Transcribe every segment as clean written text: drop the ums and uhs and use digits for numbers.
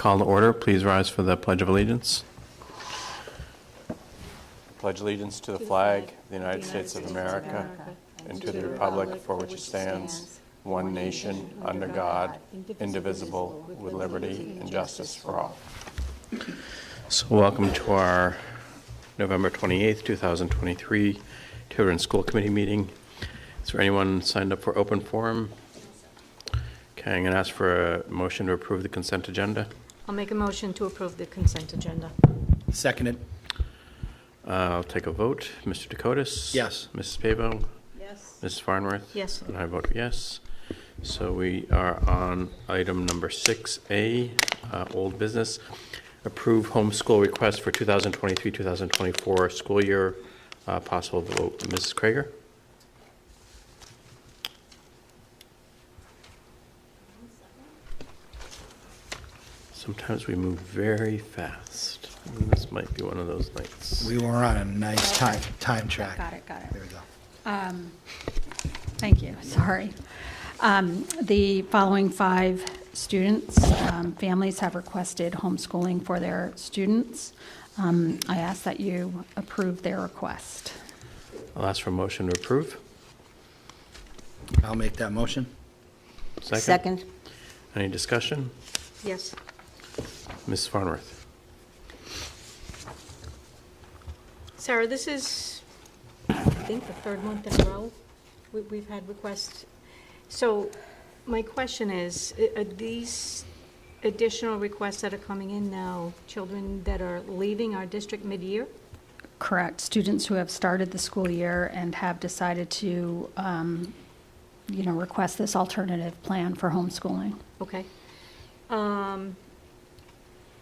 call to order. Please rise for the Pledge of Allegiance. Pledge allegiance to the flag of the United States of America and to the republic for which it stands, one nation, under God, indivisible, with liberty and justice for all. So welcome to our November 28th, 2023 Tiverton School Committee meeting. Is there anyone signed up for open forum? Okay, I'm going to ask for a motion to approve the consent agenda. I'll make a motion to approve the consent agenda. Seconded. I'll take a vote. Mr. Dakotas? Yes. Mrs. Pavo? Yes. Mrs. Farnworth? Yes. And I vote yes. So we are on item number 6A, old business. Approve homeschool request for 2023-2024 school year. Possible vote. Mrs. Kraegar? Sometimes we move very fast. This might be one of those nights. We were on a nice time track. Got it. There we go. Thank you, sorry. The following 5 students, families have requested homeschooling for their students. I ask that you approve their request. I'll ask for a motion to approve. I'll make that motion. Second. Any discussion? Yes. Ms. Farnworth? Sarah, this is, I think, the 3rd month in a row we've had requests. So my question is, are these additional requests that are coming in now children that are leaving our district mid-year? Correct. Students who have started the school year and have decided to, request this alternative plan for homeschooling. Okay.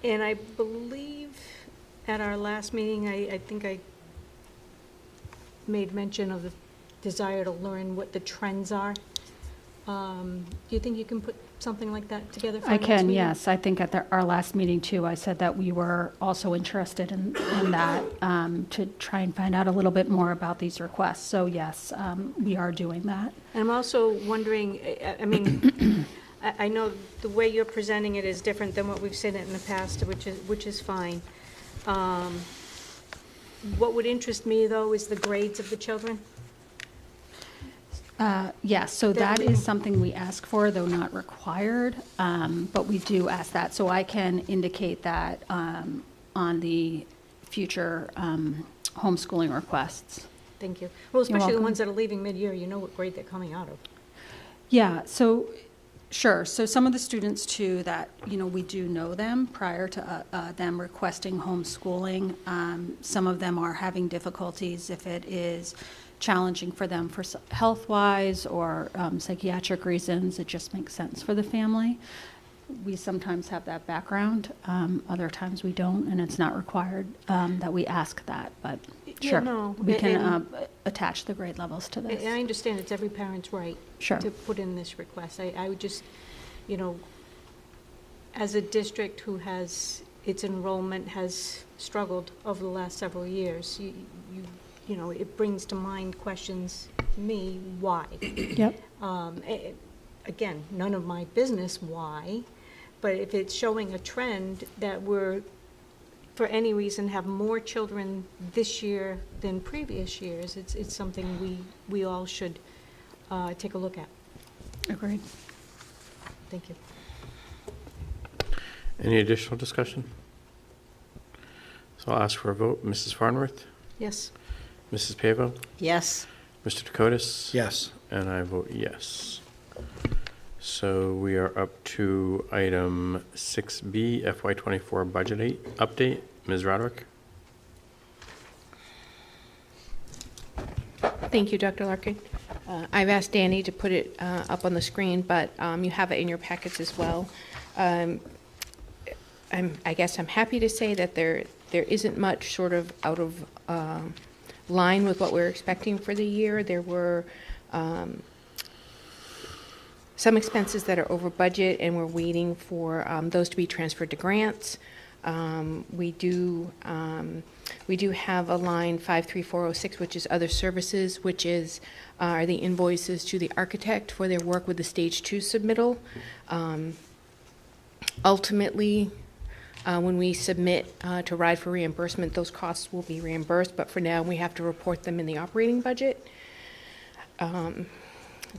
And I believe at our last meeting, I think I made mention of the desire to learn what the trends are. Do you think you can put something like that together for I our next can, meeting? yes. I think at our last meeting, too, I said that we were also interested in that to try and find out a little bit more about these requests. So, yes, we are doing that. And I'm also wondering, I mean, I know the way you're presenting it is different than what we've seen it in the past, which is fine. What would interest me, though, is the grades of the children. Yes, so that is something we ask for, though not required, but we do ask that. So I can indicate that on the future homeschooling requests. Thank you. Well, especially the welcome. ones that are leaving mid-year, you know what grade they're coming out of. Yeah, so, sure. So some of the students, too, that, we do know them prior to them requesting homeschooling. Some of them are having difficulties if it is challenging for them for health-wise or psychiatric reasons. It just makes sense for the family. We sometimes have that background. Other times we don't, and it's not required that we ask that. But sure, no, we can attach the grade levels to this. And I understand it's every parent's right Sure. to put in this request. I would just, as a district who has, its enrollment has struggled over the last several years, it brings to mind questions to me, why? Yep. Again, none of my business why, but if it's showing a trend that we're, for any reason, have more children this year than previous years, it's something we all should take a look at. Agreed. Thank you. Any additional discussion? So I'll ask for a vote. Mrs. Farnworth? Yes. Mrs. Pavo? Yes. Mr. Dakotas? Yes. And I vote yes. So we are up to item 6B, FY24 budget update. Ms. Roderick? Thank you, Dr. Larkin. I've asked Danny to put it up on the screen, but you have it in your packets as well. I guess I'm happy to say that there isn't much sort of out of line with what we're expecting for the year. There were some expenses that are over budget, and we're waiting for those to be transferred to grants. We do have a line 53406, which is other services, which is are the invoices to the architect for their work with the stage 2 submittal. Ultimately, When we submit to RIDE for reimbursement, those costs will be reimbursed, but for now, we have to report them in the operating budget. Let's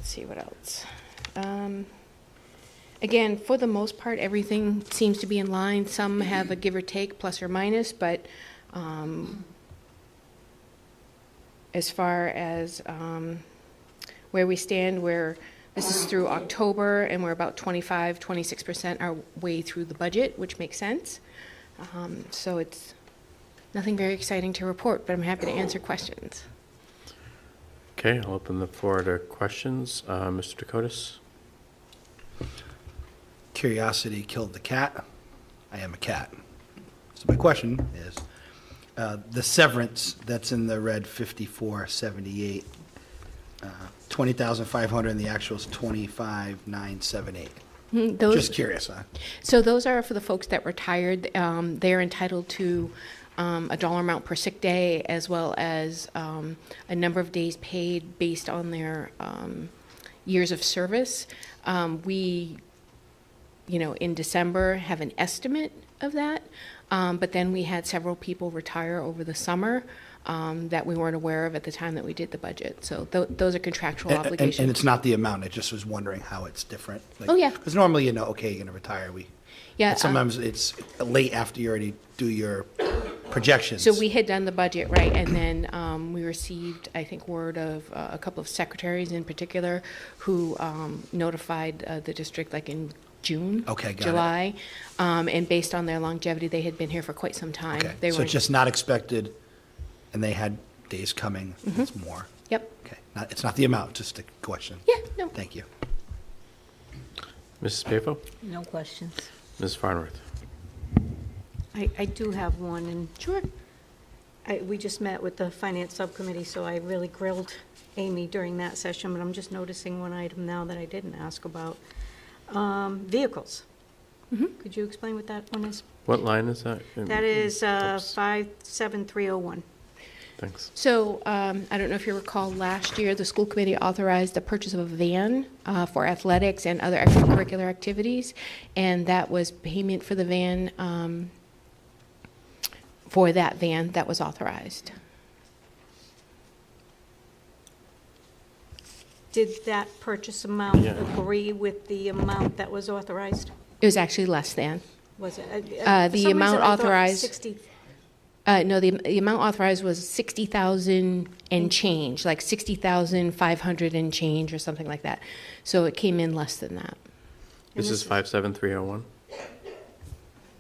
see what else. Again, for the most part, everything seems to be in line. Some have a give or take, plus or minus, but as far as where we stand, this is through October, and we're about 26% our way through the budget, which makes sense. So it's nothing very exciting to report, but I'm happy to answer questions. Okay, I'll open the floor to questions. Mr. Dakotas? Curiosity killed the cat. I am a cat. So my question is, the severance that's in the red 5478, 20,500 and the actual is 25,978. Just curious, huh? So those are for the folks that retired. They're entitled to a dollar amount per sick day, as well as a number of days paid based on their years of service. We, in December have an estimate of that, but then we had several people retire over the summer that we weren't aware of at the time that we did the budget. So those are contractual obligations. And it's not the amount. I just was wondering how it's different. Like, Oh, yeah. Because normally, okay, you're going to retire. Yeah, but sometimes it's late after you already do your projections. So we had done the budget, right, and then we received, I think, word of a couple of secretaries in particular who notified the district like in June, Okay, got it. July, and based on their longevity, they had been here for quite some time. Okay, They so were it's just not expected, and they had days coming. It's more. Yep. Okay, it's not the amount, just a question. Yeah, no. Thank you. Mrs. Pafo? No questions. Ms. Farnworth? I do have one, and Sure. we just met with the finance subcommittee, so I really grilled Amy during that session, but I'm just noticing one item now that I didn't ask about. Vehicles. Could you explain what that one is? What line is that? That is Oops. 57301. Thanks. So I don't know if you recall, last year, the school committee authorized the purchase of a van for athletics and other extracurricular activities, and that was payment for the van, for that van that was authorized. Did that purchase amount Yeah. agree with the amount that was authorized? It was actually less than. Was it? The For some amount reason, I thought authorized- 60. No, the amount authorized was 60,000 and change, like 60,500 and change or something like that. So it came in less than that. This is 57301?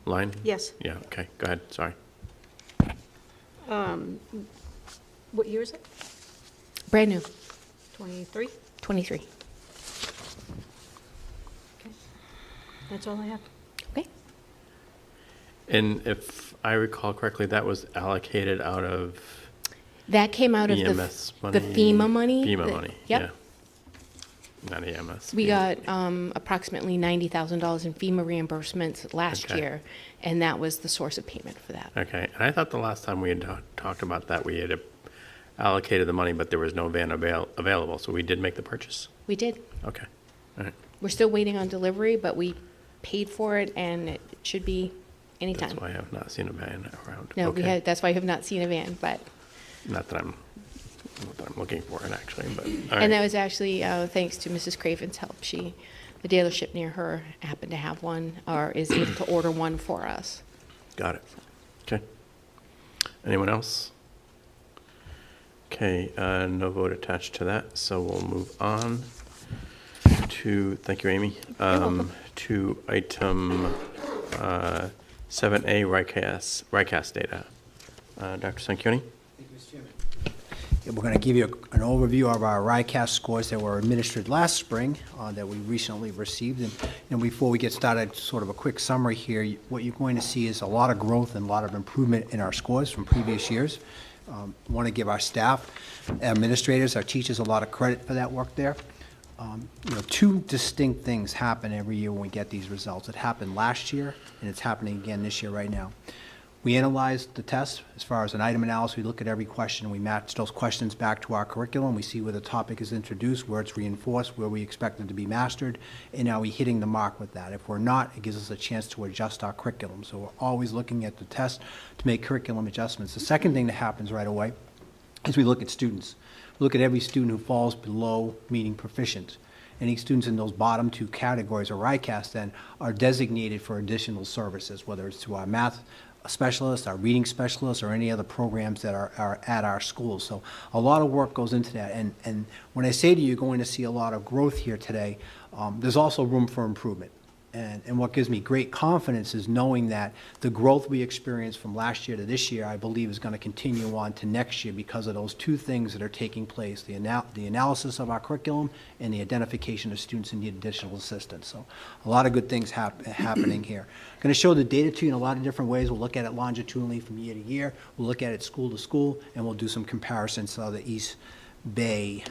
Line? Yes. Yeah, okay, go ahead, sorry. What year is it? Brand new, 23? 23. Okay. That's all I have. Okay. And if I recall correctly, that was allocated out of That came out of EMS the money? FEMA money. FEMA that- money, Yep. yeah. Not EMS. We FEMA. got approximately $90,000 in FEMA reimbursements last Okay. year, and that was the source of payment for that. Okay, and I thought the last time we had talked about that, we had allocated the money, but there was no van available, so we did make the purchase? We did. Okay, all right. We're still waiting on delivery, but we paid for it, and it should be anytime. That's why I have not seen a van around. No, Okay. that's why you have not seen a van, but. Not that I'm looking for it, actually, but, all And right. that was actually thanks to Mrs. Craven's help. The dealership near her happened to have one, or is able to order one for us. Got it. Okay. Anyone else? Okay, no vote attached to that, so we'll move on to, thank you, Amy, to item 7A, RICAS data. Dr. Sanchioni? Yeah, we're going to give you an overview of our RICAS scores that were administered last spring that we recently received. And before we get started, sort of a quick summary here. What you're going to see is a lot of growth and a lot of improvement in our scores from previous years. Want to give our staff, administrators, our teachers a lot of credit for that work there. Two distinct things happen every year when we get these results. It happened last year, and it's happening again this year right now. We analyze the test as far as an item analysis. We look at every question. We match those questions back to our curriculum. We see where the topic is introduced, where it's reinforced, where we expect it to be mastered, and are we hitting the mark with that? If we're not, it gives us a chance to adjust our curriculum. So we're always looking at the test to make curriculum adjustments. The second thing that happens right away is we look at students. We look at every student who falls below meaning proficient. Any students in those bottom two categories, or RICAS, then are designated for additional services, whether it's to our math specialists, our reading specialists, or any other programs that are at our schools. So a lot of work goes into that. And when I say to you, you're going to see a lot of growth here today, there's also room for improvement. And what gives me great confidence is knowing that the growth we experienced from last year to this year, I believe, is going to continue on to next year because of those two things that are taking place, the analysis of our curriculum and the identification of students who need additional assistance. So a lot of good things happening here. I'm going to show the data to you in a lot of different ways. We'll look at it longitudinally from year to year. We'll look at it school to school, and we'll do some comparisons to other East Bay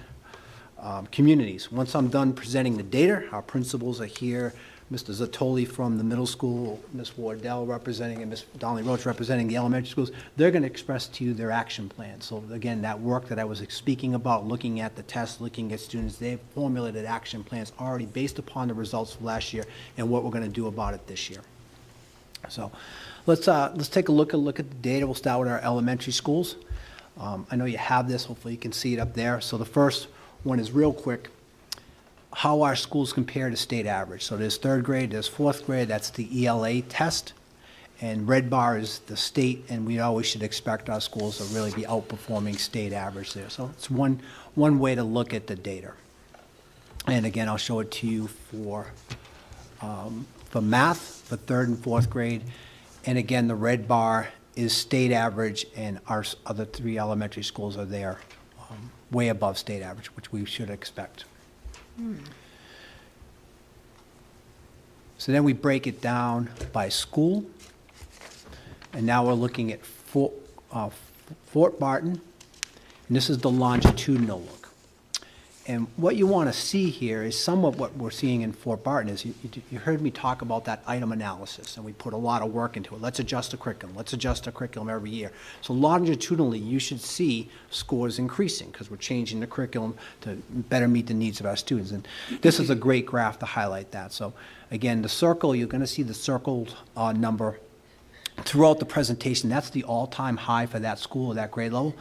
communities. Once I'm done presenting the data, our principals are here. Mr. Zatoli from the middle school, Ms. Wardell representing, and Ms. Donnelly Roach representing the elementary schools. They're going to express to you their action plan. So again, that work that I was speaking about, looking at the tests, looking at students, they've formulated action plans already based upon the results of last year and what we're going to do about it this year. So let's take a look at the data. We'll start with our elementary schools. I know you have this. Hopefully you can see it up there. So the first one is real quick. How our schools compare to state average. So there's third grade, there's fourth grade, that's the ELA test, and red bar is the state, and we always should expect our schools to really be outperforming state average there. So it's one way to look at the data. And again, I'll show it to you for math, for third and fourth grade, and again, the red bar is state average, and our other three elementary schools are there way above state average, which we should expect. So then we break it down by school, and now we're looking at Fort Barton, and this is the longitudinal look. And what you want to see here is some of what we're seeing in Fort Barton is you heard me talk about that item analysis, and we put a lot of work into it. Let's adjust the curriculum. Let's adjust the curriculum every year. So longitudinally, you should see scores increasing because we're changing the curriculum to better meet the needs of our students. And this is a great graph to highlight that. So again, the circle, you're going to see the circled number throughout the presentation. That's the all-time high for that school or that grade level.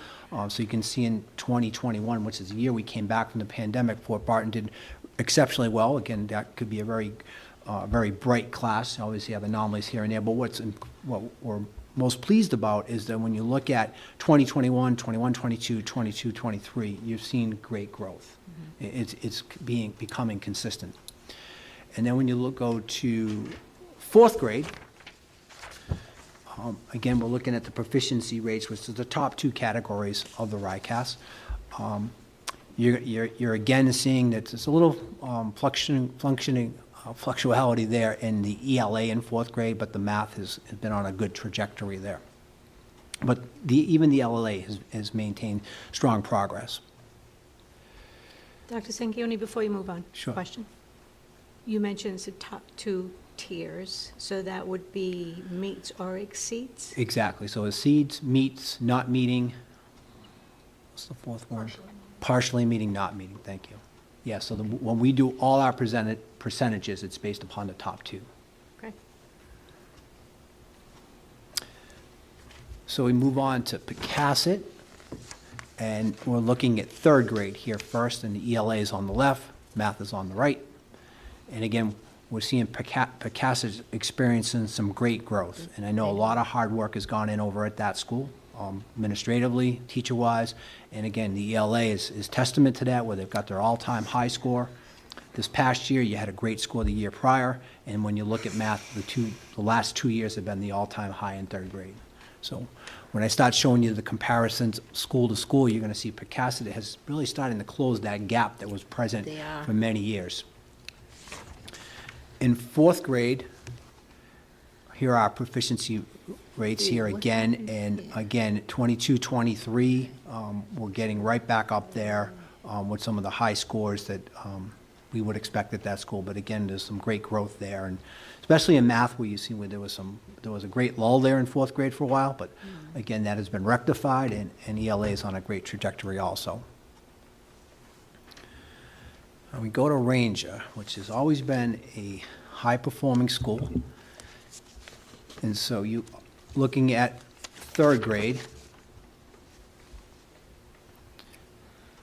So you can see in 2021, which is the year we came back from the pandemic, Fort Barton did exceptionally well. Again, that could be a very bright class. Obviously, you have anomalies here and there, but what we're most pleased about is that when you look at 2021, 21, 22, 22, 23, you've seen great growth. Mm-hmm. It's becoming consistent. And then when you go to fourth grade, again, we're looking at the proficiency rates, which is the top two categories of the RICAS. You're again seeing that there's a little fluctuality there in the ELA in fourth grade, but the math has been on a good trajectory there. But even the LLA has maintained strong progress. Dr. Sanchioni, before you move on, Sure. question. You mentioned the top two tiers, so that would be meets or exceeds? Exactly. So exceeds, meets, not meeting. What's the fourth one? Partially meeting, not meeting. Thank you. Yeah, so when we do all our percentages, it's based upon the top two. Okay. So we move on to Picasset, and we're looking at third grade here first, and the ELA is on the left, math is on the right. And again, we're seeing Picasset experiencing some great growth. And I know a lot of hard work has gone in over at that school, administratively, teacher-wise. And again, the ELA is testament to that, where they've got their all-time high score. This past year, you had a great score the year prior. And when you look at math, the last 2 years have been the all-time high in third grade. So when I start showing you the comparisons school to school, you're going to see Picasset has really starting to close that gap that was present for many years. In fourth grade, here are our proficiency rates here again, and again, 22, 23, we're getting right back up there with some of the high scores that we would expect at that school. But again, there's some great growth there, and especially in math, where you see where there was a great lull there in fourth grade for a while, but again, that has been rectified, and ELA is on a great trajectory also. And we go to Ranger, which has always been a high-performing school. And so you, looking at third grade,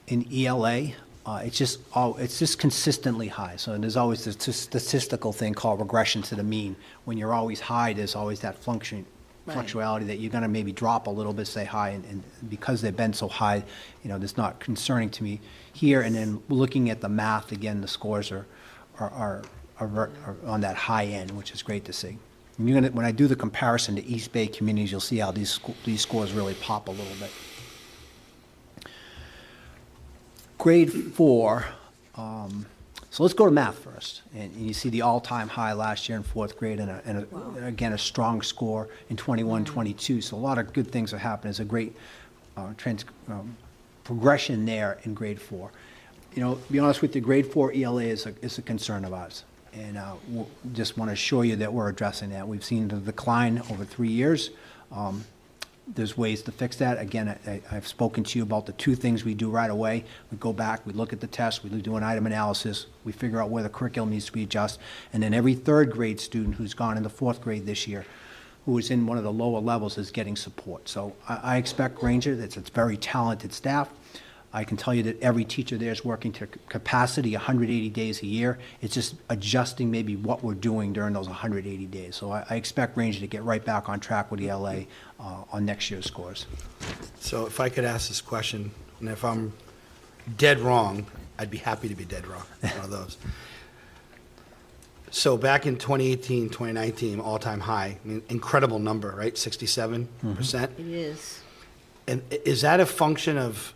in ELA, it's just consistently high. So there's always this statistical thing called regression to the mean. When you're always high, there's always that fluctuality that you're going to maybe drop a little bit, say high, and because they've been so high, that's not concerning to me here. And then looking at the math, again, the scores are on that high end, which is great to see. And when I do the comparison to East Bay communities, you'll see how these scores really pop a little bit. Grade 4, so let's go to math first. And you see the all-time high last year in fourth grade, and again, a strong score in 21-22. So a lot of good things are happening. There's a great progression there in grade 4. To be honest with you, grade 4 ELA is a concern of ours. And we'll just want to assure you that we're addressing that. We've seen the decline over 3 years. There's ways to fix that. Again, I've spoken to you about the two things we do right away. We go back, we look at the test, we do an item analysis, we figure out where the curriculum needs to be adjusted, and then every third grade student who's gone into fourth grade this year, who is in one of the lower levels, is getting support. So I expect Ranger, it's very talented staff. I can tell you that every teacher there is working to capacity 180 days a year. It's just adjusting maybe what we're doing during those 180 days. So I expect Ranger to get right back on track with ELA on next year's scores. So if I could ask this question, and if I'm dead wrong, I'd be happy to be dead wrong, one of those. So back in 2018, 2019, all-time high, I mean, incredible number, right? 67%? It is. And is that a function of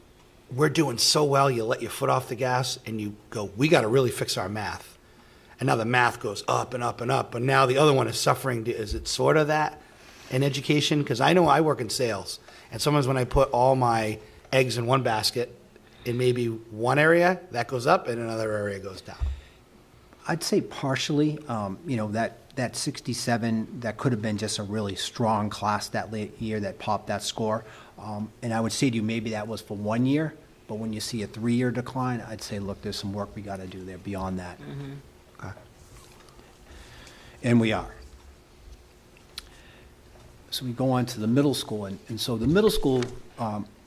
we're doing so well, you let your foot off the gas and you go, we got to really fix our math. And now the math goes up and up and up, but now the other one is suffering. Is it sort of that in education? Because I know I work in sales, and sometimes when I put all my eggs in one basket, in maybe one area, that goes up and another area goes down. I'd say partially, that 67, that could have been just a really strong class that late year that popped that score. And I would say to you, maybe that was for 1 year, but when you see a 3-year decline, I'd say, look, there's some work we got to do there beyond that. Okay. And we are. So we go on to the middle school, and so the middle school,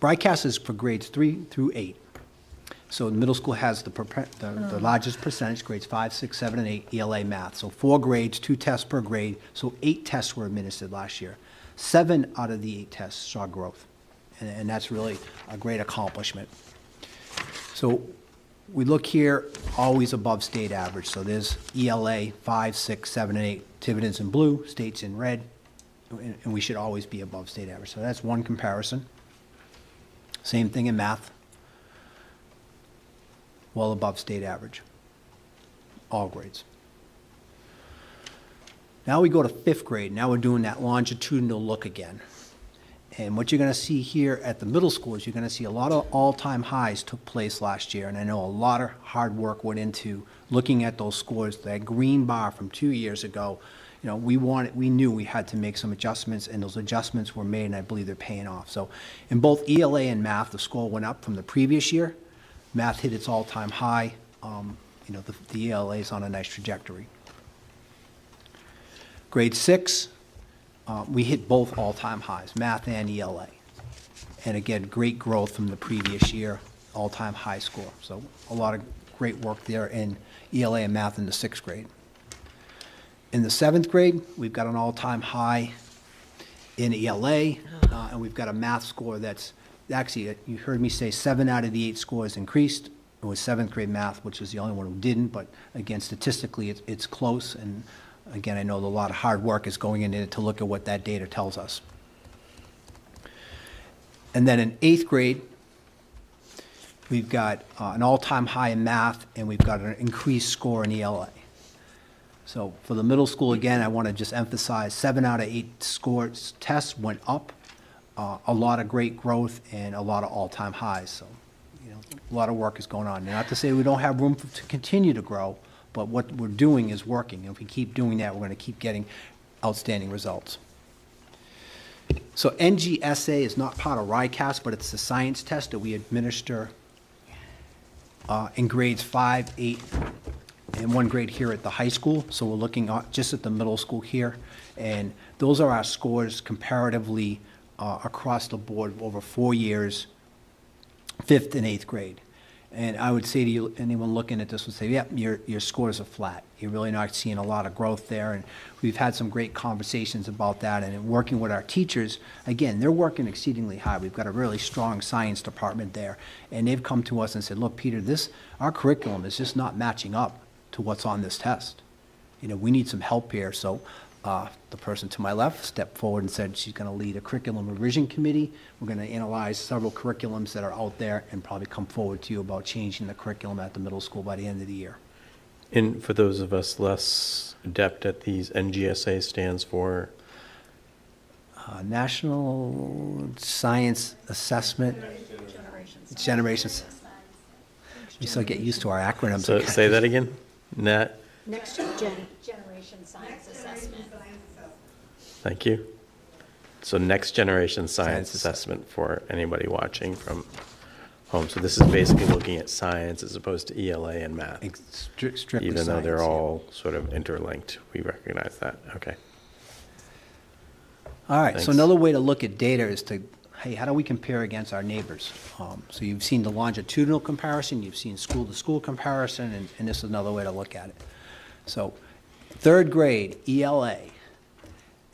RICAS is for grades 3 through 8. So the middle school has the largest percentage, grades 5, 6, 7, and 8, ELA math. So 4 grades, 2 tests per grade, so 8 tests were administered last year. 7 out of the 8 tests saw growth, and that's really a great accomplishment. So we look here, always above state average. So there's ELA 5, 6, 7, and 8. Tiverton's in blue, state's in red, and we should always be above state average. So that's one comparison. Same thing in math. Well above state average, all grades. Now we go to 5th grade. Now we're doing that longitudinal look again. And what you're going to see here at the middle school is you're going to see a lot of all-time highs took place last year. And I know a lot of hard work went into looking at those scores. That green bar from 2 years ago, we knew we had to make some adjustments, and those adjustments were made, and I believe they're paying off. So in both ELA and math, the score went up from the previous year. Math hit its all-time high. The ELA is on a nice trajectory. Grade 6, we hit both all-time highs, math and ELA. And again, great growth from the previous year, all-time high score. So a lot of great work there in ELA and math in the 6th grade. In the 7th grade, we've got an all-time high in ELA, and we've got a math score that's actually, you heard me say 7 out of the 8 scores increased. It was 7th grade math, which is the only one who didn't, but again, statistically, it's close, and again, I know a lot of hard work is going into it to look at what that data tells us. And then in 8th grade, we've got an all-time high in math, and we've got an increased score in ELA. So for the middle school, again, I want to just emphasize 7 out of 8 scores tests went up. A lot of great growth and a lot of all-time highs. So, a lot of work is going on. Not to say we don't have room to continue to grow, but what we're doing is working. And if we keep doing that, we're going to keep getting outstanding results. So NGSA is not part of RICAS, but it's the science test that we administer in grades 5, 8, and 1 grade here at the high school. So we're looking just at the middle school here. And those are our scores comparatively across the board over 4 years, 5th and 8th grade. And I would say to you, anyone looking at this would say, yep, your scores are flat. You're really not seeing a lot of growth there. And we've had some great conversations about that. And in working with our teachers, again, they're working exceedingly hard. We've got a really strong science department there. And they've come to us and said, look, Peter, our curriculum is just not matching up to what's on this test. We need some help here. So the person to my left stepped forward and said she's going to lead a curriculum revision committee. We're going to analyze several curriculums that are out there and probably come forward to you about changing the curriculum at the middle school by the end of the year. And for those of us less adept at these, NGSA stands for? National Science Assessment. Generations. We still get used to our acronyms. So say that again? Next gen. Generation Science Assessment. Thank you. So next generation science assessment for anybody watching from home. So this is basically looking at science as opposed to ELA and math. Strictly Even though they're science, yeah. all sort of interlinked. We recognize that. Okay. All right, so Thanks. another way to look at data is to, hey, how do we compare against our neighbors? So you've seen the longitudinal comparison, you've seen school-to-school comparison, and this is another way to look at it. So 3rd grade, ELA,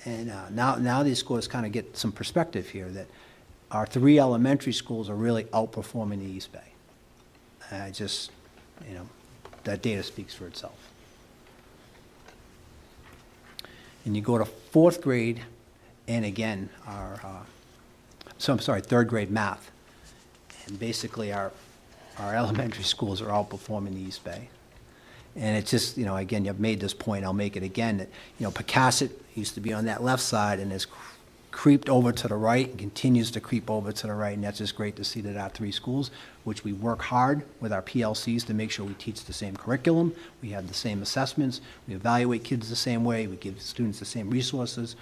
and now these scores kind of get some perspective here, that our 3 elementary schools are really outperforming the East Bay. That data speaks for itself. And you go to 4th grade, and again, 3rd grade math. And basically our elementary schools are outperforming the East Bay. And it's just, again, you've made this point, I'll make it again, that, Pecasset used to be on that left side and has creeped over to the right and continues to creep over to the right. And that's just great to see that our 3 schools, which we work hard with our PLCs to make sure we teach the same curriculum, we have the same assessments, we evaluate kids the same way, we give students the same resources,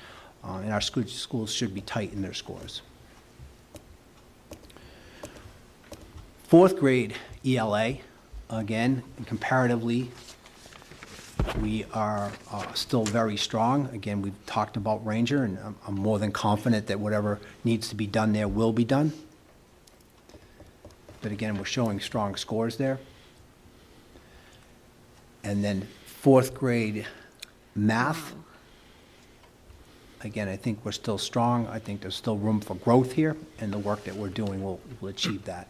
and our schools should be tight in their scores. 4th grade ELA, again, comparatively, we are still very strong. Again, we've talked about Ranger, and I'm more than confident that whatever needs to be done there will be done. But again, we're showing strong scores there. And then 4th grade math. Again, I think we're still strong. I think there's still room for growth here, and the work that we're doing will achieve that.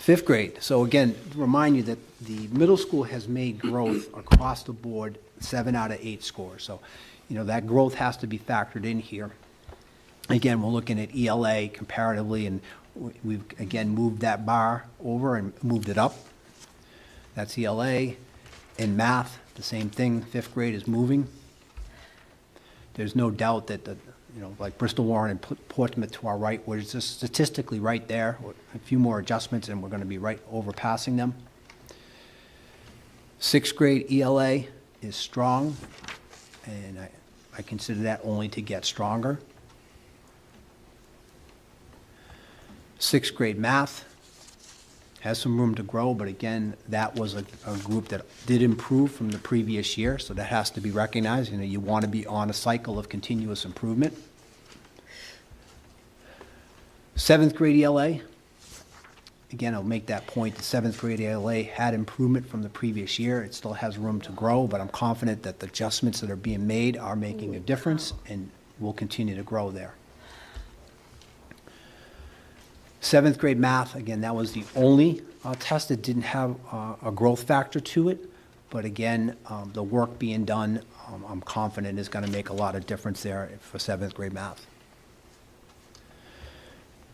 5th grade. So again, remind you that the middle school has made growth across the board, 7 out of 8 scores. So, that growth has to be factored in here. Again, we're looking at ELA comparatively, and we've, again, moved that bar over and moved it up. That's ELA. In math, the same thing. 5th grade is moving. There's no doubt that like Bristol Warren and Portsmouth to our right, we're just statistically right there. A few more adjustments and we're going to be right overpassing them. 6th grade ELA is strong, and I consider that only to get stronger. 6th grade math has some room to grow, but again, that was a group that did improve from the previous year, so that has to be recognized. You want to be on a cycle of continuous improvement. 7th grade ELA, again, I'll make that point, the 7th grade ELA had improvement from the previous year. It still has room to grow, but I'm confident that the adjustments that are being made are making a difference and will continue to grow there. 7th grade math, again, that was the only test that didn't have a growth factor to it. But again, the work being done, I'm confident is going to make a lot of difference there for 7th grade math.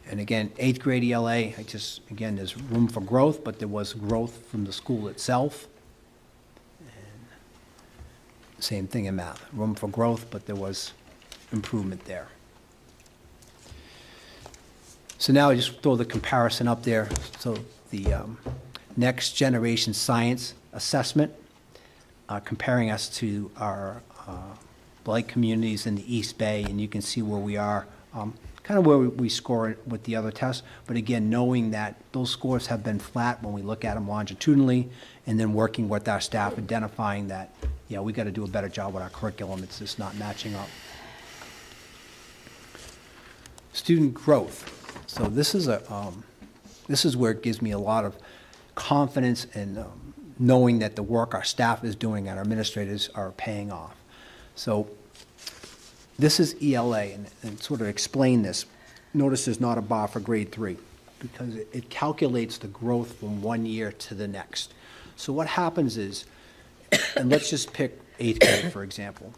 And again, 8th grade ELA, again, there's room for growth, but there was growth from the school itself. And same thing in math, room for growth, but there was improvement there. So now I just throw the comparison up there. So the next generation science assessment, comparing us to our like communities in the East Bay, and you can see where we are, kind of where we score with the other tests. But again, knowing that those scores have been flat when we look at them longitudinally, and then working with our staff, identifying that, yeah, we got to do a better job with our curriculum. It's just not matching up. Student growth. So this is where it gives me a lot of confidence in knowing that the work our staff is doing and our administrators are paying off. So this is ELA, and sort of explain this. Notice there's not a bar for grade 3, because it calculates the growth from one year to the next. So what happens is, and let's just pick 8th grade, for example.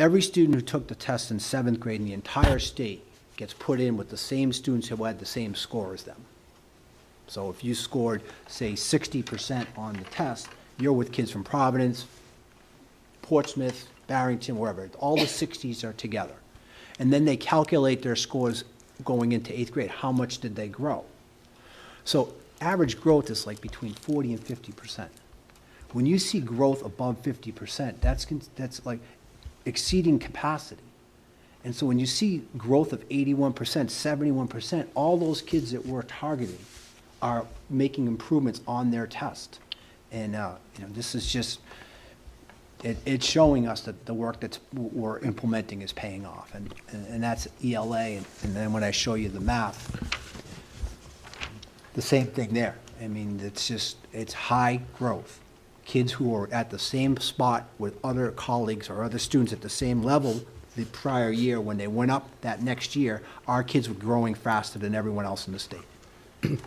Every student who took the test in 7th grade in the entire state gets put in with the same students who had the same score as them. So if you scored, say, 60% on the test, you're with kids from Providence, Portsmouth, Barrington, wherever. All the 60s are together. And then they calculate their scores going into 8th grade. How much did they grow? So average growth is like between 40 and 50%. When you see growth above 50%, that's like exceeding capacity. And so when you see growth of 81%, 71%, all those kids that we're targeting are making improvements on their test. And this is just, it's showing us that the work that we're implementing is paying off. And that's ELA. And then when I show you the math, the same thing there. I mean, it's high growth. Kids who are at the same spot with other colleagues or other students at the same level the prior year, when they went up that next year, our kids were growing faster than everyone else in the state. Can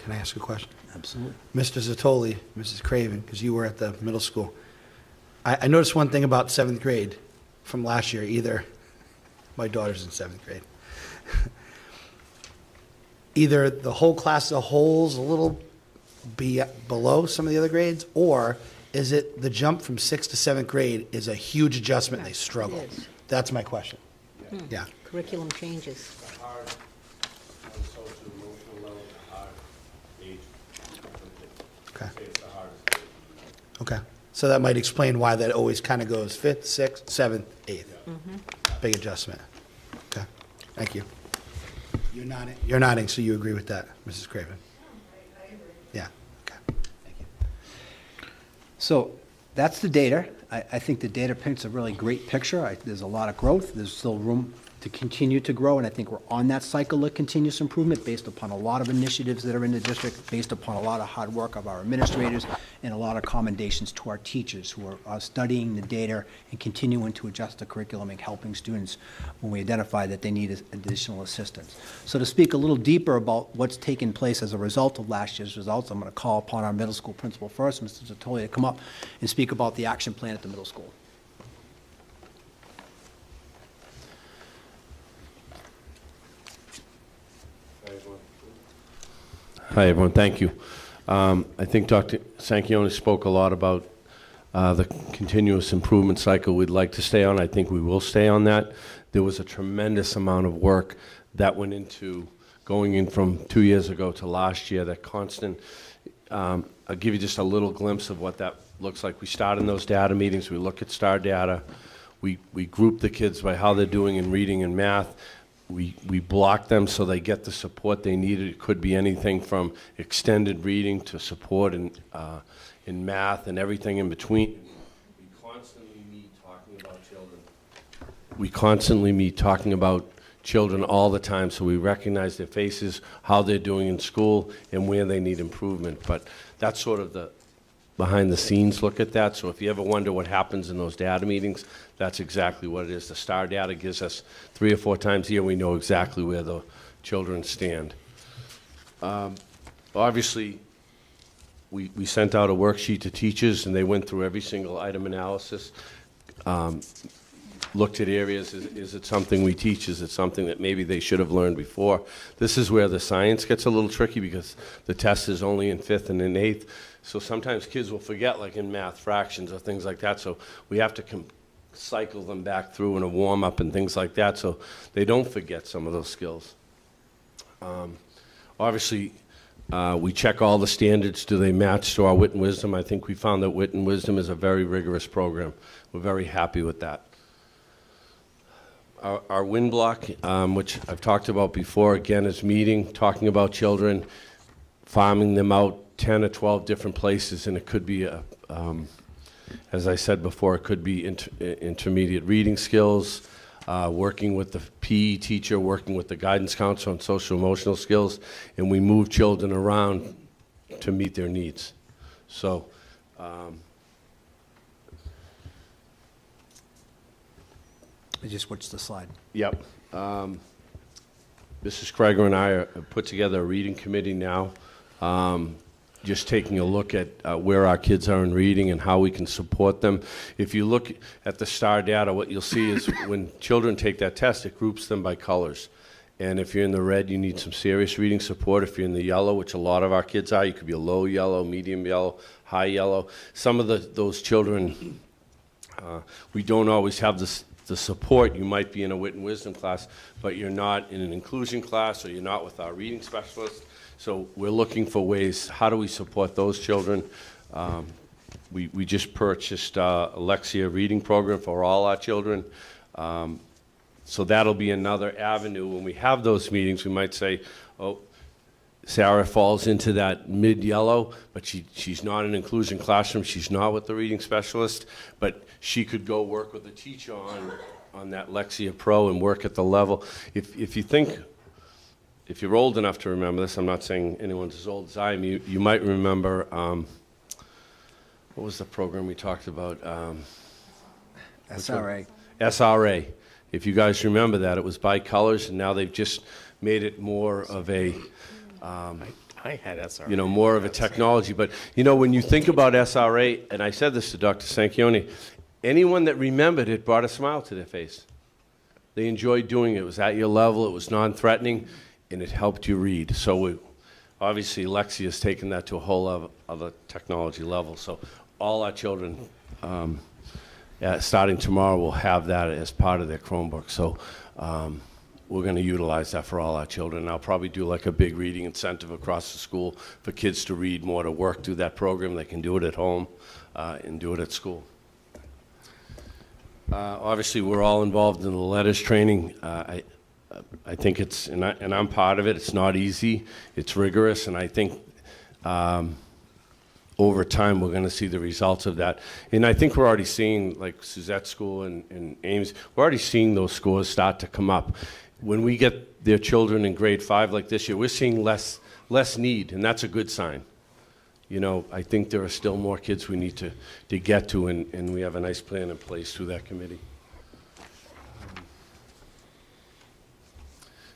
I ask a question? Absolutely. Mr. Zatoli, Mrs. Craven, because you were at the middle school. I noticed one thing about 7th grade from last year, either my daughter's in 7th grade. Either the whole class as a whole is a little below some of the other grades, or is it the jump from 6th to 7th grade is a huge adjustment and they struggle? It is. That's my question. Yeah. Curriculum changes. The hard, on the social emotional level, the hard age. Okay. Say it's the hardest age. Okay. So that might explain why that always kind of goes 5th, 6th, 7th, 8th. Big adjustment. Okay. Thank you. You're nodding, so you agree with that, Mrs. Craven? I agree. Yeah. Okay. Thank you. So that's the data. I think the data paints a really great picture. There's a lot of growth. There's still room to continue to grow, and I think we're on that cycle of continuous improvement based upon a lot of initiatives that are in the district, based upon a lot of hard work of our administrators, and a lot of commendations to our teachers who are studying the data and continuing to adjust the curriculum and helping students when we identify that they need additional assistance. So to speak a little deeper about what's taken place as a result of last year's results, I'm going to call upon our middle school principal first, Mr. Zatoli, to come up and speak about the action plan at the middle school. Hi, everyone. Thank you. I think Dr. Sanchioni spoke a lot about the continuous improvement cycle we'd like to stay on. I think we will stay on that. There was a tremendous amount of work that went into going in from 2 years ago to last year, that constant. I'll give you just a little glimpse of what that looks like. We start in those data meetings. We look at STAR data. We group the kids by how they're doing in reading and math. We block them so they get the support they need. It could be anything from extended reading to support in math and everything in between. We constantly meet talking about children. We constantly meet talking about children all the time, so we recognize their faces, how they're doing in school, and where they need improvement. But that's sort of the behind-the-scenes look at that. So if you ever wonder what happens in those data meetings, that's exactly what it is. The STAR data gives us 3 or 4 times a year. We know exactly where the children stand. Obviously, we sent out a worksheet to teachers, and they went through every single item analysis, looked at areas. Is it something we teach? Is it something that maybe they should have learned before? This is where the science gets a little tricky, because the test is only in 5th and in 8th. So sometimes kids will forget, like in math, fractions or things like that. So we have to cycle them back through in a warm-up and things like that, so they don't forget some of those skills. Obviously, we check all the standards. Do they match to our wit and wisdom? I think we found that wit and wisdom is a very rigorous program. We're very happy with that. Our WIN block, which I've talked about before, again, is meeting, talking about children, farming them out 10 or 12 different places, and it could be, as I said before, it could be intermediate reading skills, working with the PE teacher, working with the guidance counselor on social emotional skills, and we move children around to meet their needs. So, I just switched the slide. yep. Mrs. Kraegar and I have put together a reading committee now, just taking a look at where our kids are in reading and how we can support them. If you look at the STAR data, what you'll see is when children take that test, it groups them by colors. And if you're in the red, you need some serious reading support. If you're in the yellow, which a lot of our kids are, you could be a low yellow, medium yellow, high yellow. Some of those children, we don't always have the support. You might be in a wit and wisdom class, but you're not in an inclusion class, or you're not with our reading specialist. So we're looking for ways, how do we support those children? We just purchased a Lexia reading program for all our children. So that'll be another avenue. When we have those meetings, we might say, oh, Sarah falls into that mid-yellow, but she's not in an inclusion classroom. She's not with the reading specialist, but she could go work with the teacher on that Lexia Pro and work at the level. If you think, if you're old enough to remember this, I'm not saying anyone's as old as I am, you might remember, what was the program we talked about? SRA. SRA. If you guys remember that, it was by colors, and now they've just made it more of a, I had SRA. you know, more of a technology. But, you know, when you think about SRA, and I said this to Dr. Sanchioni, anyone that remembered it brought a smile to their face. They enjoyed doing it. It was at your level, it was non-threatening, and it helped you read. So obviously Lexia has taken that to a whole other technology level. So all our children, starting tomorrow, will have that as part of their Chromebook. So we're going to utilize that for all our children. I'll probably do like a big reading incentive across the school for kids to read more, to work through that program. They can do it at home and do it at school. Obviously, we're all involved in the letters training. I think it's, and I'm part of it, it's not easy, it's rigorous, and I think over time we're going to see the results of that. And I think we're already seeing, like Suzette School and Ames, we're already seeing those scores start to come up. When we get their children in grade 5 like this year, we're seeing less need, and that's a good sign. You know, I think there are still more kids we need to get to, and we have a nice plan in place through that committee.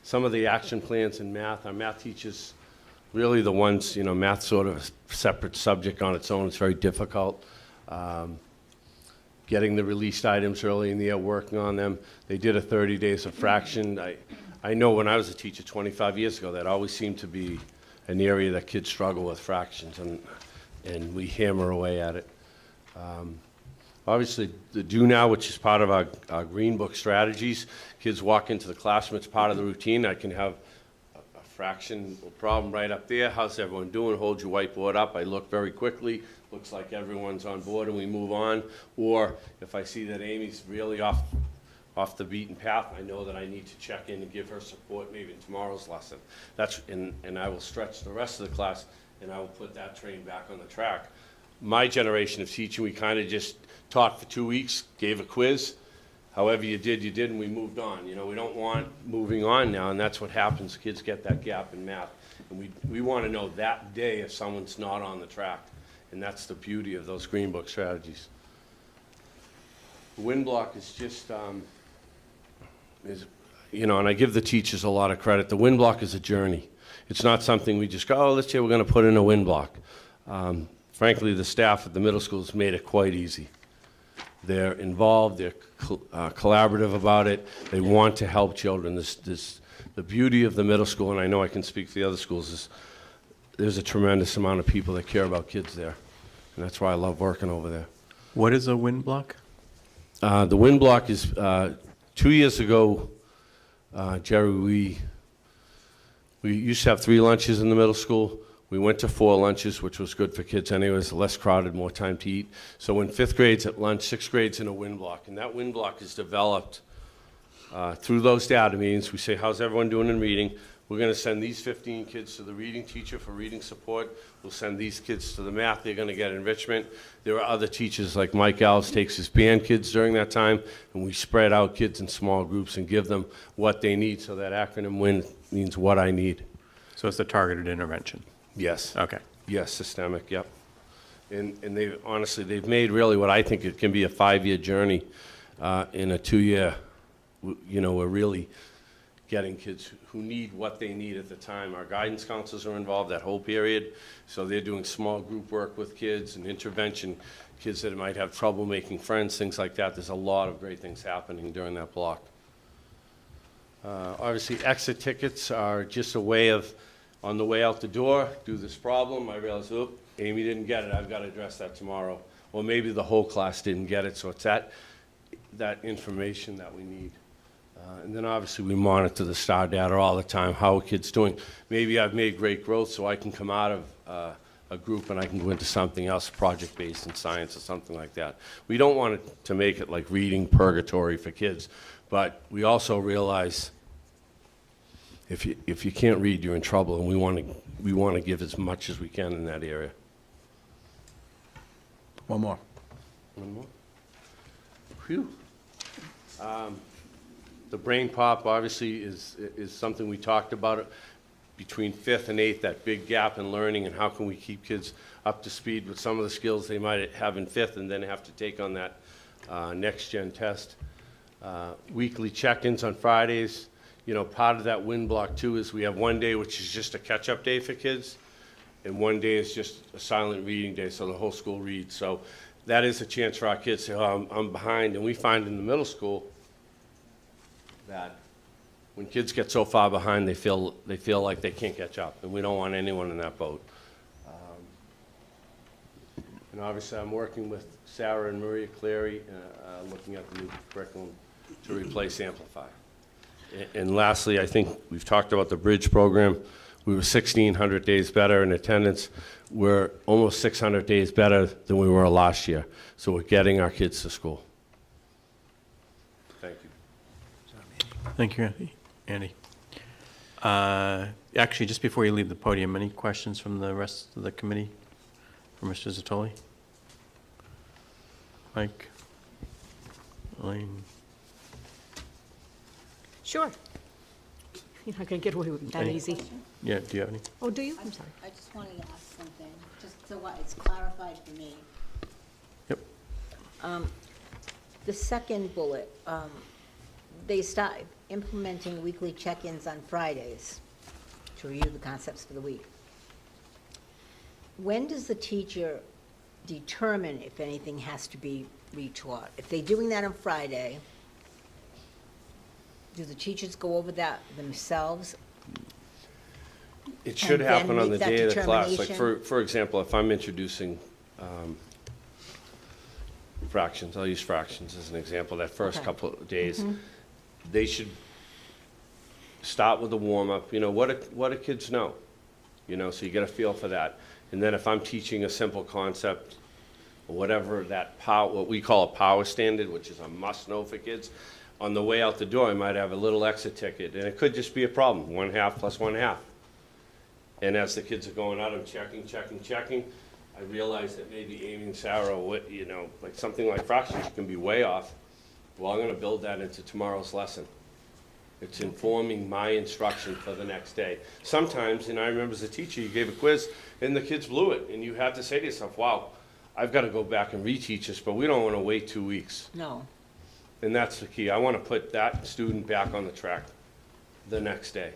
Some of the action plans in math, our math teachers, really the ones, you know, math's sort of a separate subject on its own. It's very difficult. Getting the released items early in the year, working on them. They did a 30 days of fraction. I know when I was a teacher 25 years ago, that always seemed to be an area that kids struggle with fractions, and we hammer away at it. Obviously, the Do Now, which is part of our Green Book strategies, kids walk into the classroom, it's part of the routine. I can have a fraction problem right up there. How's everyone doing? Hold your whiteboard up. I look very quickly. Looks like everyone's on board, and we move on. Or if I see that Amy's really off the beaten path, I know that I need to check in and give her support maybe in tomorrow's lesson. And I will stretch the rest of the class, and I will put that train back on the track. My generation of teaching, we kind of just taught for 2 weeks, gave a quiz. However you did, and we moved on. You know, we don't want moving on now, and that's what happens. Kids get that gap in math. And we want to know that day if someone's not on the track. And that's the beauty of those Green Book strategies. The WIN block is just, you know, and I give the teachers a lot of credit. The WIN block is a journey. It's not something we just go, oh, this year we're going to put in a WIN block. Frankly, the staff at the middle schools made it quite easy. They're involved, they're collaborative about it, they want to help children. The beauty of the middle school, and I know I can speak for the other schools, is there's a tremendous amount of people that care about kids there. And that's why I love working over there. What is a WIN block? The WIN block is, 2 years ago, Jerry, We used to have 3 lunches in the middle school. We went to 4 lunches, which was good for kids anyways, less crowded, more time to eat. So in 5th grade's at lunch, 6th grade's in a wind block. And that wind block is developed through those data meetings. We say, how's everyone doing in reading? We're going to send these 15 kids to the reading teacher for reading support. We'll send these kids to the math. They're going to get enrichment. There are other teachers, like Mike Alves takes his band kids during that time, and we spread out kids in small groups and give them what they need. So that acronym WIN means what I need. So it's the targeted intervention? Yes. Okay. Yes, systemic, yep. And they've, honestly, they've made really what I think it can be a 5-year journey in a 2-year. You know, we're really getting kids who need what they need at the time. Our guidance counselors are involved that whole period, so they're doing small group work with kids and intervention, kids that might have trouble making friends, things like that. There's a lot of great things happening during that block. Obviously, exit tickets are just a way of, on the way out the door, do this problem, I realize, oop, Amy didn't get it, I've got to address that tomorrow. Or maybe the whole class didn't get it, so it's that information that we need. And then obviously we monitor the STAR data all the time, how are kids doing. Maybe I've made great growth, so I can come out of a group and I can go into something else, project-based in science or something like that. We don't want it to make it like reading purgatory for kids, but we also realize if you can't read, you're in trouble, and we want to give as much as we can in that area. One more. One more. Phew. The brain pop obviously is something we talked about between 5th and 8th, that big gap in learning, and how can we keep kids up to speed with some of the skills they might have in 5th and then have to take on that next gen test. Weekly check-ins on Fridays. You know, part of that win block too is we have one day which is just a catch-up day for kids, and one day is just a silent reading day, so the whole school reads. So that is a chance for our kids to say, oh, I'm behind. And we find in the middle school that when kids get so far behind, they feel like they can't catch up, and we don't want anyone in that boat. And obviously, I'm working with Sarah and Maria Clary, looking at the new curriculum to replace Amplify. And lastly, I think we've talked about the Bridge program. We were 1,600 days better in attendance. We're almost 600 days better than we were last year. So we're getting our kids to school. Thank you. Thank you, Andy. Actually, just before you leave the podium, any questions from the rest of the committee for Mr. Zatoli? Mike? Elaine? Sure. You're not going to get away with that easy. Yeah, do you have any? Oh, do you? I'm sorry. I just wanted to ask something, just so it's clarified for me. Yep. The second bullet, they start implementing weekly check-ins on Fridays to review the concepts for the week. When does the teacher determine if anything has to be retaught? If they're doing that on Friday, do the teachers go over that themselves? It should And then happen on the make that day of the class. Like, determination? for example, if I'm introducing fractions, I'll use fractions as an example, that first Okay. couple of days, they should start with a warm-up. You know, what do kids know? You know, so you get a feel for that. And then if I'm teaching a simple concept, or whatever that power, what we call a power standard, which is a must-know for kids, on the way out the door, I might have a little exit ticket, and it could just be a problem, 1/2 plus 1/2. And as the kids are going out, I'm checking. I realize that maybe Amy and Sarah, you know, like something like fractions can be way off. Well, I'm going to build that into tomorrow's lesson. It's informing my instruction for the next day. Sometimes, and I remember as a teacher, you gave a quiz, and the kids blew it, and you had to say to yourself, wow, I've got to go back and reteach this, but we don't want to wait 2 weeks. No. And that's the key. I want to put that student back on the track the next day.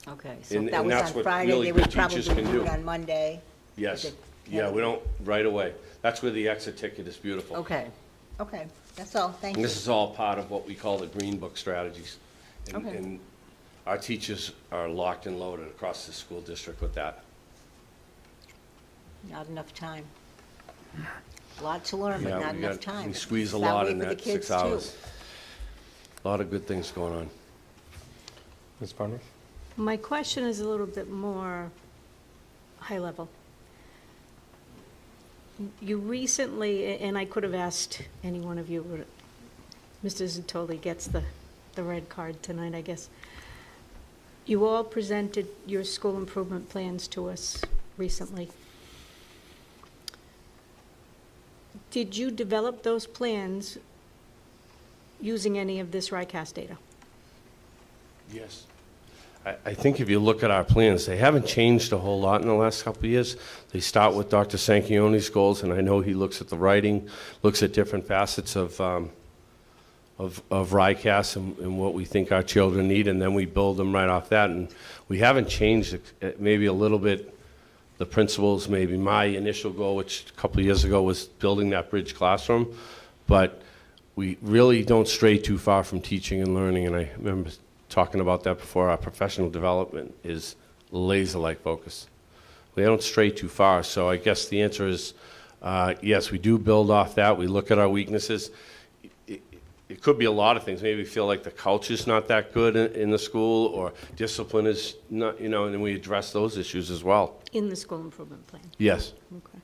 Okay, so And- if that and was that's on what Friday, really they would good teachers probably can do do. it on Monday? Yes. Is it- Yeah, we don't, right away. That's where the exit ticket is beautiful. Okay, that's all, thank And you. this is all part of what we call the Green Book strategies. And- Okay. And our teachers are locked and loaded across the school district with that. Not enough time. A lot to learn, but Yeah, not we enough got- time. we squeeze a It's that lot way in for the that kids, 6 hours. A lot of good things going on. Ms. Barnard? My question is a little bit more high level. You recently, and I could have asked any one of you, but Mr. Zutoli gets the red card tonight, I guess. You all presented your school improvement plans to us recently. Did you develop those plans using any of this RICAS data? Yes. I think if you look at our plans, they haven't changed a whole lot in the last couple of years. They start with Dr. Sanchioni's goals, and I know he looks at the writing, looks at different facets of RICAS and what we think our children need, and then we build them right off that. And we haven't changed maybe a little bit the principles. Maybe my initial goal, which a couple of years ago, was building that bridge classroom, but we really don't stray too far from teaching and learning. And I remember talking about that before. Our professional development is laser-like focus. We don't stray too far. So I guess the answer is yes, we do build off that. We look at our weaknesses. It could be a lot of things. Maybe we feel like the culture's not that good in the school, or discipline is not, and then we address those issues as well. In the school improvement plan? Yes. Okay.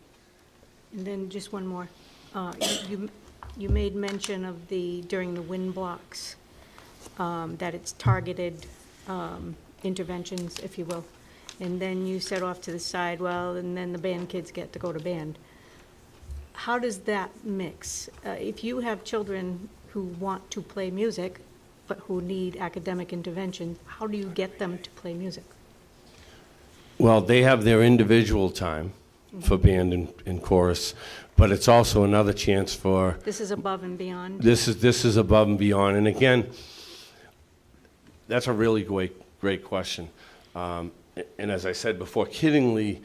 And then just one more. You made mention of during the WIN blocks, that it's targeted interventions, if you will. And then you said off to the side, well, and then the band kids get to go to band. How does that mix? If you have children who want to play music, but who need academic intervention, how do you get them to play music? Well, they have their individual time for band and chorus, but it's also another chance for... This is above and beyond? This is above and beyond. And again, that's a really great question. And as I said before, kiddingly,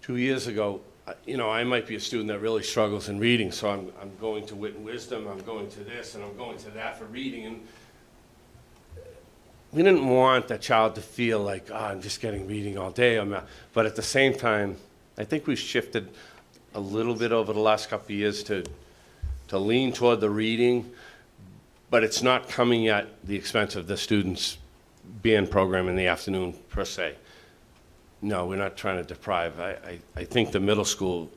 2 years ago, I might be a student that really struggles in reading, so I'm going to Wit and Wisdom, I'm going to this, and I'm going to that for reading. And we didn't want that child to feel like, I'm just getting reading all day. But at the same time, I think we've shifted a little bit over the last couple of years to lean toward the reading, but it's not coming at the expense of the students' band program in the afternoon, per se. No, we're not trying to deprive. I think the middle school,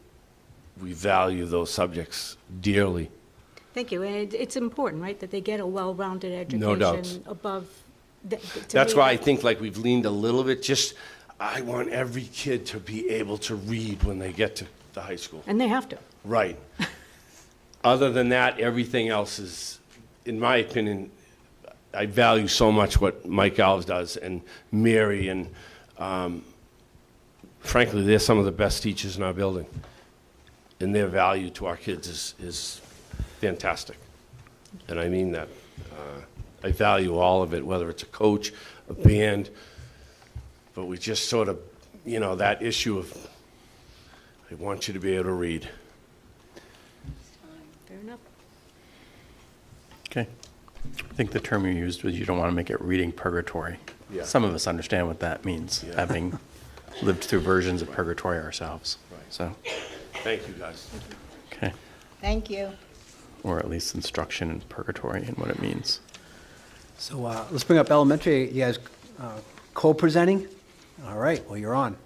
we value those subjects dearly. Thank you. And it's important, right, that they get a well-rounded education. No doubt. Above. That's why I think we've leaned a little bit. I want every kid to be able to read when they get to the high school. And they have to. Right. Other than that, everything else is, in my opinion, I value so much what Mike Alves does and Mary, and frankly, they're some of the best teachers in our building. And their value to our kids is fantastic. And I mean that. I value all of it, whether it's a coach, a band, but we just sort of, that issue of, I want you to be able to read. Fair enough. Okay. I think the term you used was you don't want to make it reading purgatory. Yeah. Some of us understand what that means, Yeah. having lived through versions of purgatory ourselves. Right. So, Thank you, guys. okay. Thank you. Or at least instruction in purgatory and what it means. So let's bring up elementary. You guys co-presenting? All right, well, you're on.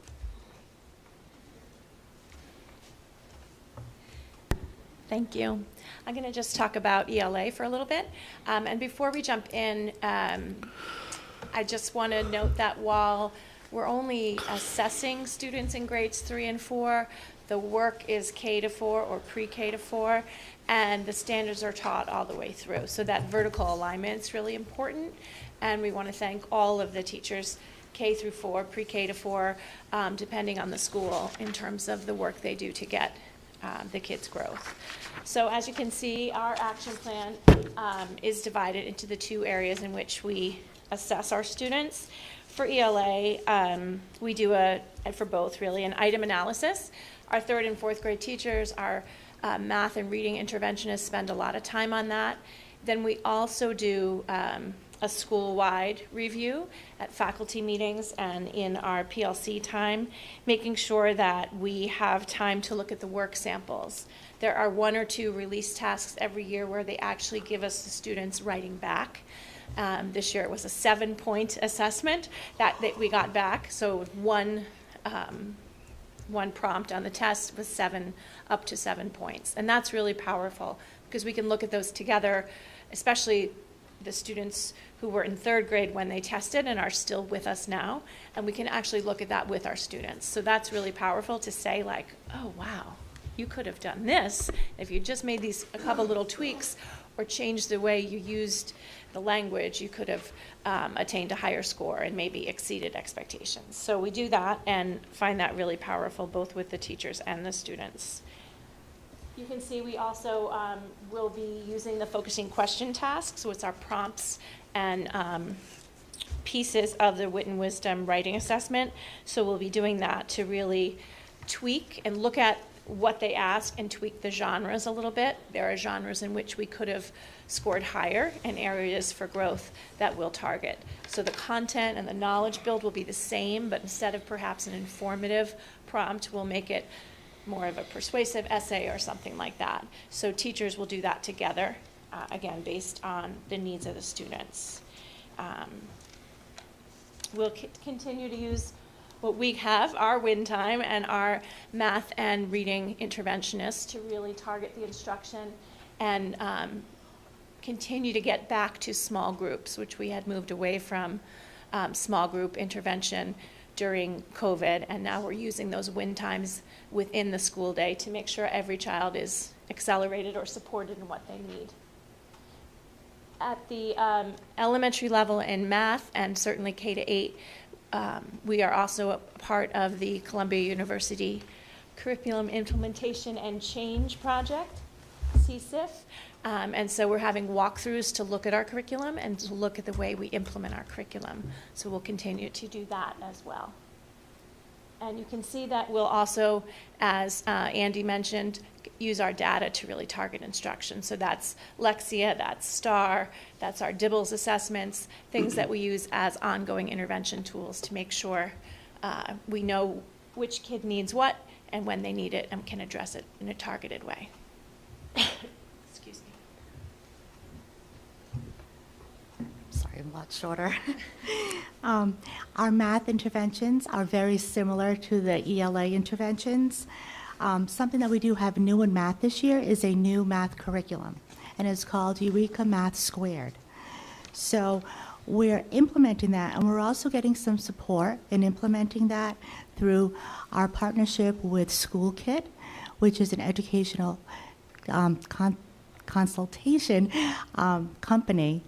Thank you. I'm going to just talk about ELA for a little bit. And before we jump in, I just want to note that while we're only assessing students in grades 3 and 4, the work is K to 4 or pre-K to 4, and the standards are taught all the way through. So that vertical alignment is really important, and we want to thank all of the teachers, K through 4, pre-K to 4, depending on the school, in terms of the work they do to get the kids' growth. So as you can see, our action plan is divided into the 2 areas in which we assess our students. For ELA, we do for both really, an item analysis. Our 3rd and 4th grade teachers, our math and reading interventionists spend a lot of time on that. Then we also do a school-wide review at faculty meetings and in our PLC time, making sure that we have time to look at the work samples There are 1 or 2 release tasks every year where they actually give us the students writing back. This year it was a 7-point assessment that we got back. So one prompt on the test was up to 7 points. And that's really powerful because we can look at those together, especially the students who were in 3rd grade when they tested and are still with us now. And we can actually look at that with our students. So that's really powerful to say, like, oh, wow, you could have done this if you just made a couple little tweaks or changed the way you used the language, you could have attained a higher score and maybe exceeded expectations. So we do that and find that really powerful, both with the teachers and the students. You can see we also will be using the focusing question task, so it's our prompts and pieces of the Wit and Wisdom writing assessment. So we'll be doing that to really tweak and look at what they ask and tweak the genres a little bit. There are genres in which we could have scored higher and areas for growth that we'll target. So the content and the knowledge build will be the same, but instead of perhaps an informative prompt, we'll make it more of a persuasive essay or something like that. So teachers will do that together, again, based on the needs of the students. We'll continue to use what we have, our win time and our math and reading interventionists to really target the instruction and continue to get back to small groups, which we had moved away from small group intervention during COVID, and now we're using those win times within the school day to make sure every child is accelerated or supported in what they need. At the elementary level in math, and certainly K-8, we are also a part of the Columbia University Curriculum Implementation and Change Project, CSIF. And so we're having walkthroughs to look at our curriculum and to look at the way we implement our curriculum. So we'll continue to do that as well. And you can see that we'll also, as Andy mentioned, use our data to really target instruction. So that's Lexia, that's STAR, that's our DIBBLS assessments, things that we use as ongoing intervention tools to make sure we know which kid needs what and when they need it and can address it in a targeted way. Excuse me. Sorry, I'm a lot shorter. Our math interventions are very similar to the ELA interventions. Something that we do have new in math this year is a new math curriculum, and it's called Eureka Math Squared. So we're implementing that, and we're also getting some support in implementing that through our partnership with SchoolKit, which is an educational consultation company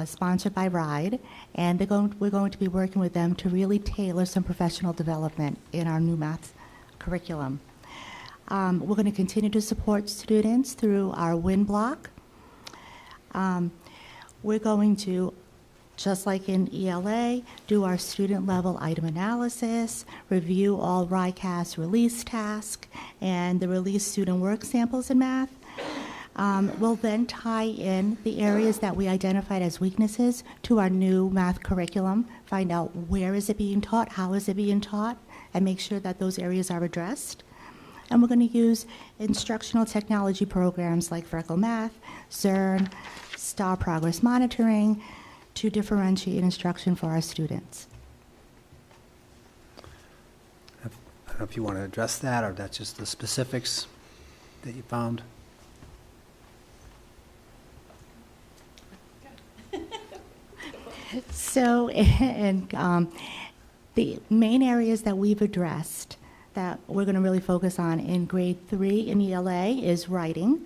sponsored by RIDE, and we're going to be working with them to really tailor some professional development in our new math curriculum. We're going to continue to support students through our WIN block. We're going to, just like in ELA, do our student level item analysis, review all RICAS release tasks, and the release student work samples in math. We'll then tie in the areas that we identified as weaknesses to our new math curriculum, find out where is it being taught, how is it being taught, and make sure that those areas are addressed. And we're going to use instructional technology programs like Freckle Math, CERN, STAR Progress Monitoring to differentiate instruction for our students. I don't know if you want to address that, or that's just the specifics that you found. So, and the main areas that we've addressed that we're going to really focus on in grade 3 in ELA is writing.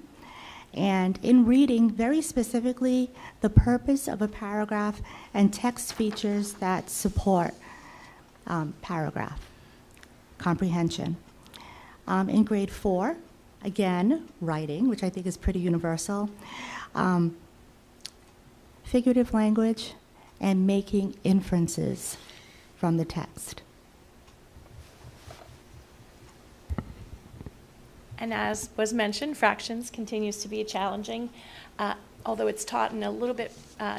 And in reading, very specifically, the purpose of a paragraph and text features that support paragraph comprehension. In grade 4, again, writing, which I think is pretty universal, figurative language, and making inferences from the text. And as was mentioned, fractions continues to be challenging, although it's taught in a little bit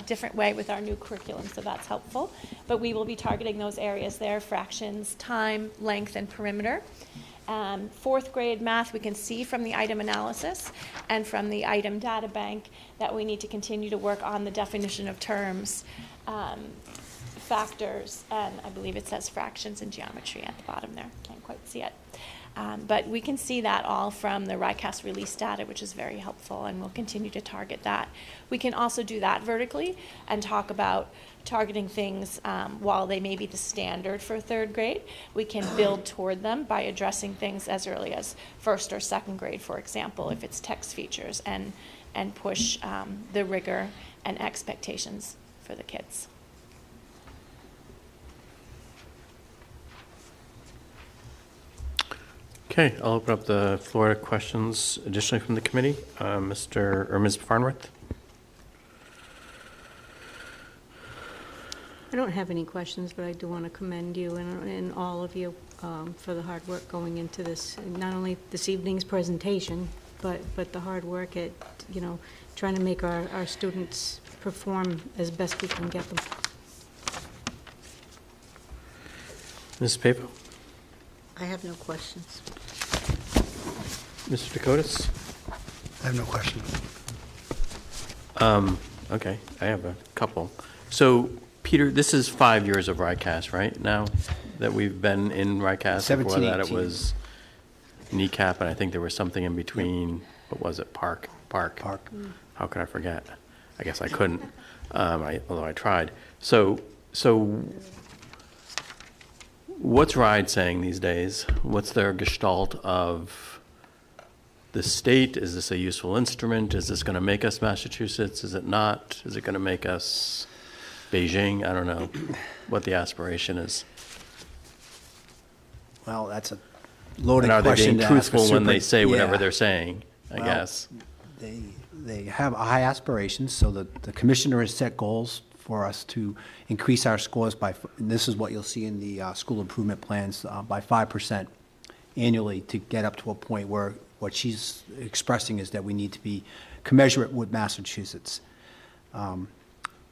different way with our new curriculum, so that's helpful. But we will be targeting those areas there, fractions, time, length, and perimeter. Fourth grade math, we can see from the item analysis and from the item data bank that we need to continue to work on the definition of terms, factors, and I believe it says fractions and geometry at the bottom there. Can't quite see it. But we can see that all from the RICAS release data, which is very helpful, and we'll continue to target that. We can also do that vertically and talk about targeting things while they may be the standard for third grade. We can build toward them by addressing things as early as first or second grade, for example, if it's text features, and push the rigor and expectations for the kids. Okay, I'll open up the floor to questions additionally from the committee. Mr. or Ms. Farnworth? I don't have any questions, but I do want to commend you and all of you for the hard work going into this, not only this evening's presentation, but the hard work at, trying to make our students perform as best we can get them. Ms. Papo? I have no questions. Mr. Dakotas? I have no question. Okay, I have a couple. So, Peter, this is 5 years of RICAS, right, now, that we've been in RICAS? 17, Before that, it 18. was kneecap, and I think there was something in between. What was it? Park. How could I forget? I guess I couldn't, although I tried. So what's RIDE saying these days? What's their gestalt of the state? Is this a useful instrument? Is this going to make us Massachusetts? Is it not? Is it going to make us Beijing? I don't know what the aspiration is. Well, that's a loaded And are they question being to ask a truthful when they say whatever yeah. they're saying, I Well, guess? They have high aspirations, so the commissioner has set goals for us to increase our scores by, and this is what you'll see in the school improvement plans, by 5% annually, to get up to a point where what she's expressing is that we need to be commensurate with Massachusetts.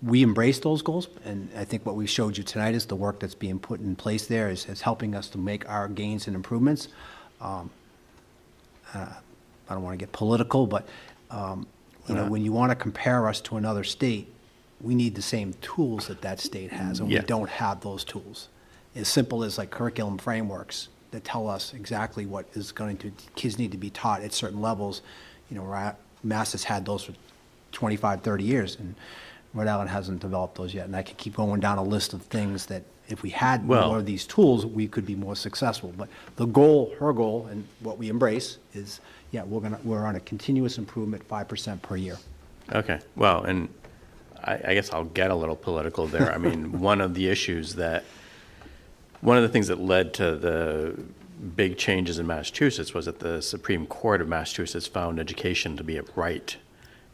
We embrace those goals, and I think what we showed you tonight is the work that's being put in place there is helping us to make our gains and improvements. I don't want to get political, but when you want to compare us to another state, we need the same tools that state has, and Yeah. we don't have those tools. As simple as like curriculum frameworks that tell us exactly what is kids need to be taught at certain levels. Mass has had those for 25, 30 years, and Rhode Island hasn't developed those yet. And I could keep going down a list of things that if we had more of these tools, we could be more successful. But her goal, and what we embrace is, we're on a continuous improvement, 5% per year. Okay, well, and I guess I'll get a little political there. I mean, one of the things that led to the big changes in Massachusetts was that the Supreme Court of Massachusetts found education to be a right,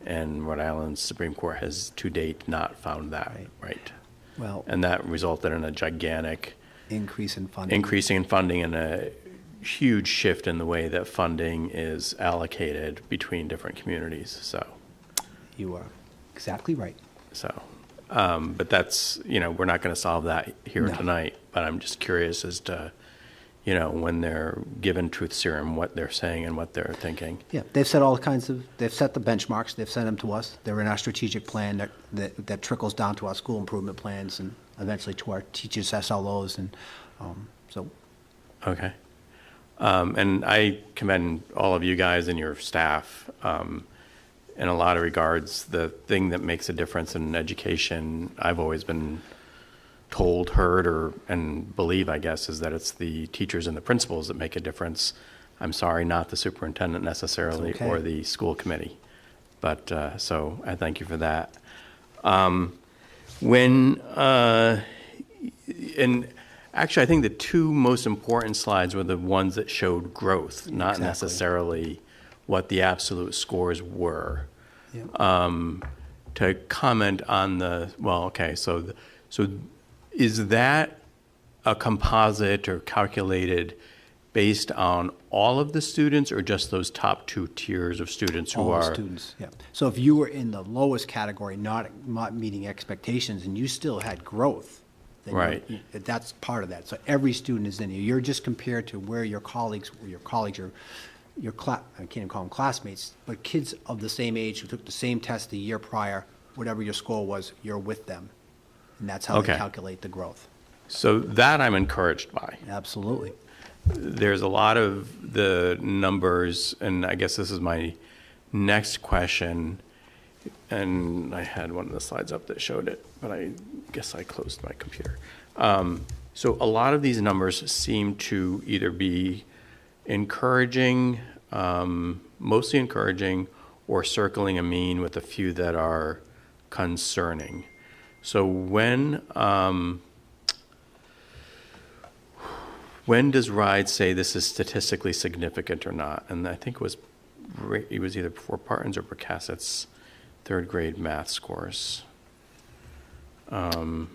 and Rhode Island's Supreme Court has to date not found that right. Well, And that resulted in a gigantic increasing in funding and a huge shift in the way that funding is allocated between different communities. So you are exactly right. But that's, we're not going to solve that here No. tonight. But I'm just curious as to, when they're given truth serum, what they're saying and what they're thinking. Yeah, they've set they've set the benchmarks, they've sent them to us. They're in our strategic plan that trickles down to our school improvement plans and eventually to our teachers' SLOs, and so. Okay. And I commend all of you guys and your staff. In a lot of regards, the thing that makes a difference in education, I've always been told, heard, and believe, I guess, is that it's the teachers and the principals that make a difference. I'm sorry, not the superintendent necessarily, It's okay. or the school committee. But, so I thank you for that. And actually, I think the two most important slides were the ones that showed growth, not Exactly. necessarily what the absolute scores were. Yeah. To comment on so is that a composite or calculated based on all of the students, or just those top two tiers of students who All the are? students, yeah. So if you were in the lowest category, not meeting expectations, and you still had growth, then Right. that's part of that. So every student is in here. You're just compared to where your colleagues, I can't even call them classmates, but kids of the same age who took the same test the year prior, whatever your score was, you're with them. And that's how they Okay. calculate the growth. So that I'm encouraged by. Absolutely. There's a lot of the numbers, and I guess this is my next question, and I had one of the slides up that showed it, but I guess I closed my computer. So a lot of these numbers seem to either be encouraging, mostly encouraging, or circling a mean with a few that are concerning. So when does RIDE say this is statistically significant or not? And I think it was either for Parton's or Percassett's third grade math scores. There's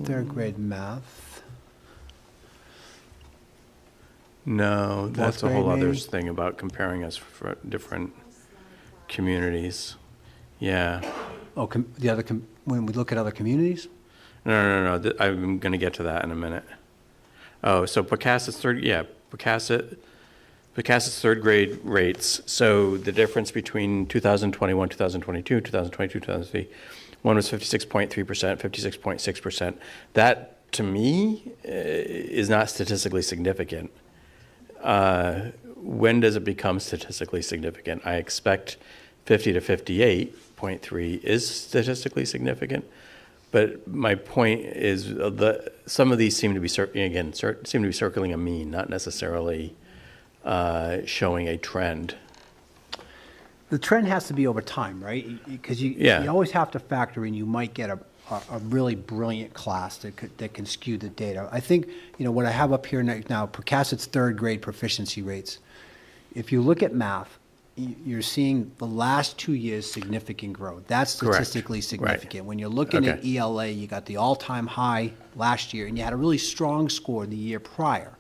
third grade math. No, that's a Fourth whole grade, other maybe? thing about comparing us for different communities. Yeah. Oh, when we look at other communities? No. I'm going to get to that in a minute. Oh, so Percassett's third grade rates. So the difference between 2021, 2022, 2022, 2023, one was 56.3%, 56.6%. That, to me, is not statistically significant. When does it become statistically significant? I expect 50 to 58.3 is statistically significant. But my point is some of these seem to be circling a mean, not necessarily showing a trend. The trend has to be over time, right? Because you always have to factor in, you might get a really brilliant class that can skew the data. I think, what I have up here now, Percassett's third grade proficiency rates. If you look at math, you're seeing the last 2 years significant growth. That's statistically significant. Right. When you're looking at Okay. ELA, you got the all-time high last year, and you had a really strong score the year prior.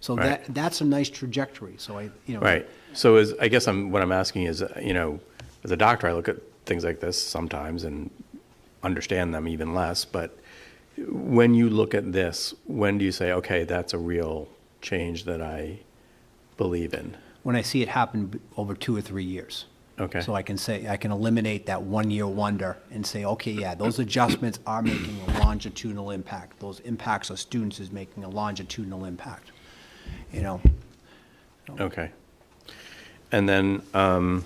So Right. that's a nice trajectory. So Right. So what I'm asking is, as a doctor, I look at things like this sometimes and understand them even less. But when you look at this, when do you say, okay, that's a real change that I believe in? when I see it happen over 2 or 3 years. Okay. So I can eliminate that 1 year wonder and say, okay, yeah, those adjustments are making a longitudinal impact. Those impacts of students is making a longitudinal impact, Okay. And then, I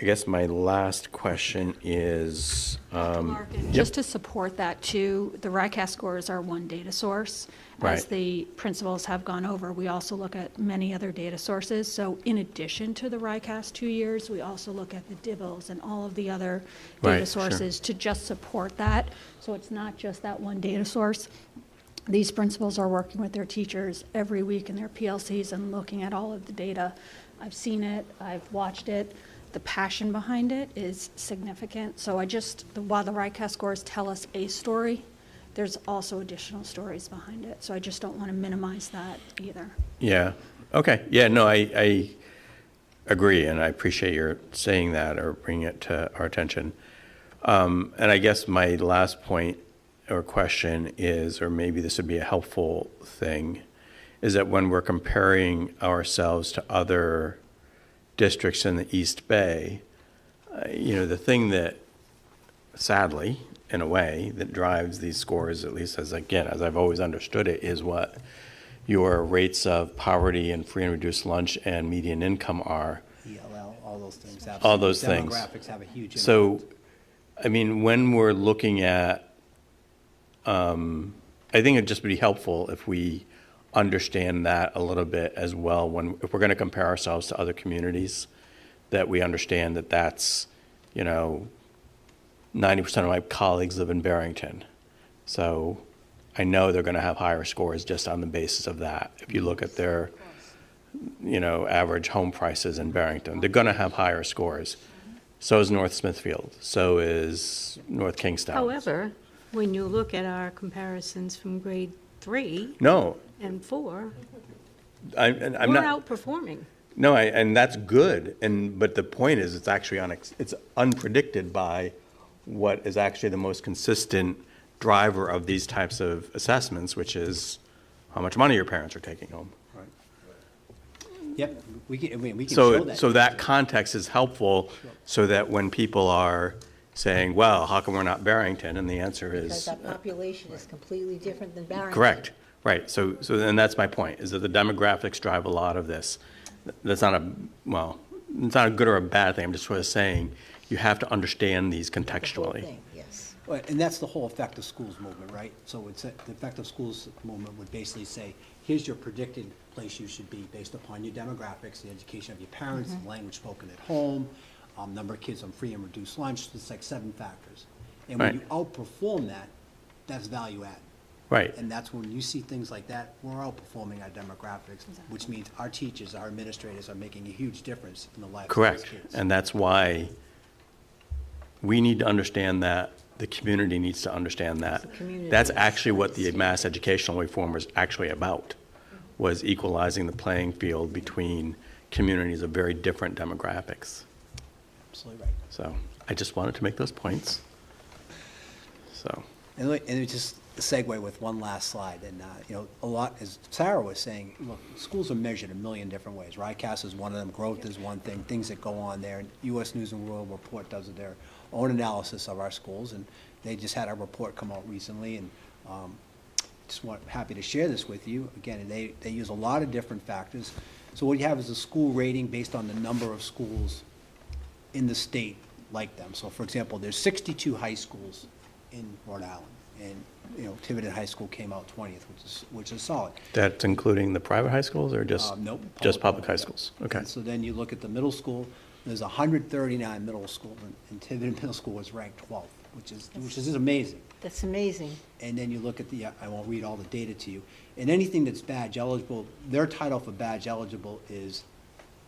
guess my last question is, Mark, and just to support that too, the RICAS scores are one data source. As Right. the principals have gone over, we also look at many other data sources. So in addition to the RICAS 2 years, we also look at the DIVLs and all of the other data Right, sure. sources to just support that. So it's not just that one data source. These principals are working with their teachers every week in their PLCs and looking at all of the data. I've seen it, I've watched it. The passion behind it is significant. So while the RICAS scores tell us a story, there's also additional stories behind it. So I just don't want to minimize that either. yeah, okay, yeah, no, I agree, and I appreciate your saying that or bringing it to our attention. And I guess my last point or question is, or maybe this would be a helpful thing, is that when we're comparing ourselves to other districts in the East Bay, the thing that, sadly, in a way, that drives these scores, at least as I've always understood it, is what your rates of poverty and free and reduced lunch and median income are. ELL, all those things. All those things. Demographics have a huge impact. So, when we're looking at, I think it'd just be helpful if we understand that a little bit as well. If we're going to compare ourselves to other communities, that we understand that that's, 90% of my colleagues live in Barrington. So I know they're going to have higher scores just on the basis of that. If you look at their, average home prices in Barrington, they're going to have higher scores. So is North Smithfield. So is North Kingstown. However, when you look at our comparisons from grade 3 No, and 4, I'm we're not. outperforming. No, and that's good, but the point is, it's actually it's unpredicted by what is actually the most consistent driver of these types of assessments, which is how much money your parents are taking home. Yep, we can show that. So that context is helpful, so that when people are saying, well, how come we're not Barrington? And the answer Because is, that population is completely different than Barrington. correct, right. So then that's my point, is that the demographics drive a lot of this. That's not it's not a good or a bad thing. I'm just sort of saying, you have to understand these The whole contextually. thing, yes. Well, and that's the whole effective schools movement, right? So the effective schools movement would basically say, here's your predicted place you should be based upon your demographics, the education of your parents, the language spoken at home, number of kids on free and reduced lunch. It's like 7 factors. And when Right. you outperform that, that's value add. Right. And that's when you see things like that, we're outperforming our demographics, which means our teachers, our administrators are making a huge difference in the lives of Correct. those kids. And that's why we need to understand that. The community needs to understand that. community That's is- actually what the mass educational reform was actually about, was equalizing the playing field between communities of very different demographics. Absolutely right. So I just wanted to make those points. So, And it just segue with one last slide, and, a lot, as Sarah was saying, look, schools are measured a million different ways. RICAS is one of them, growth is one thing, things that go on there, and U.S. News and World Report does their own analysis of our schools, and they just had a report come out recently, and happy to share this with you. Again, they use a lot of different factors. So what you have is a school rating based on the number of schools in the state like them. So for example, there's 62 high schools in Rhode Island, and Tiverton High School came out 20th, which is solid. that's including the private high schools or just? Nope. Just public high schools? Okay. And so then you look at the middle school, there's 139 middle schools, and Tiverton Middle School was ranked 12th, which is amazing. That's amazing. And then you look at I won't read all the data to you, and anything that's badge eligible, their title for badge eligible is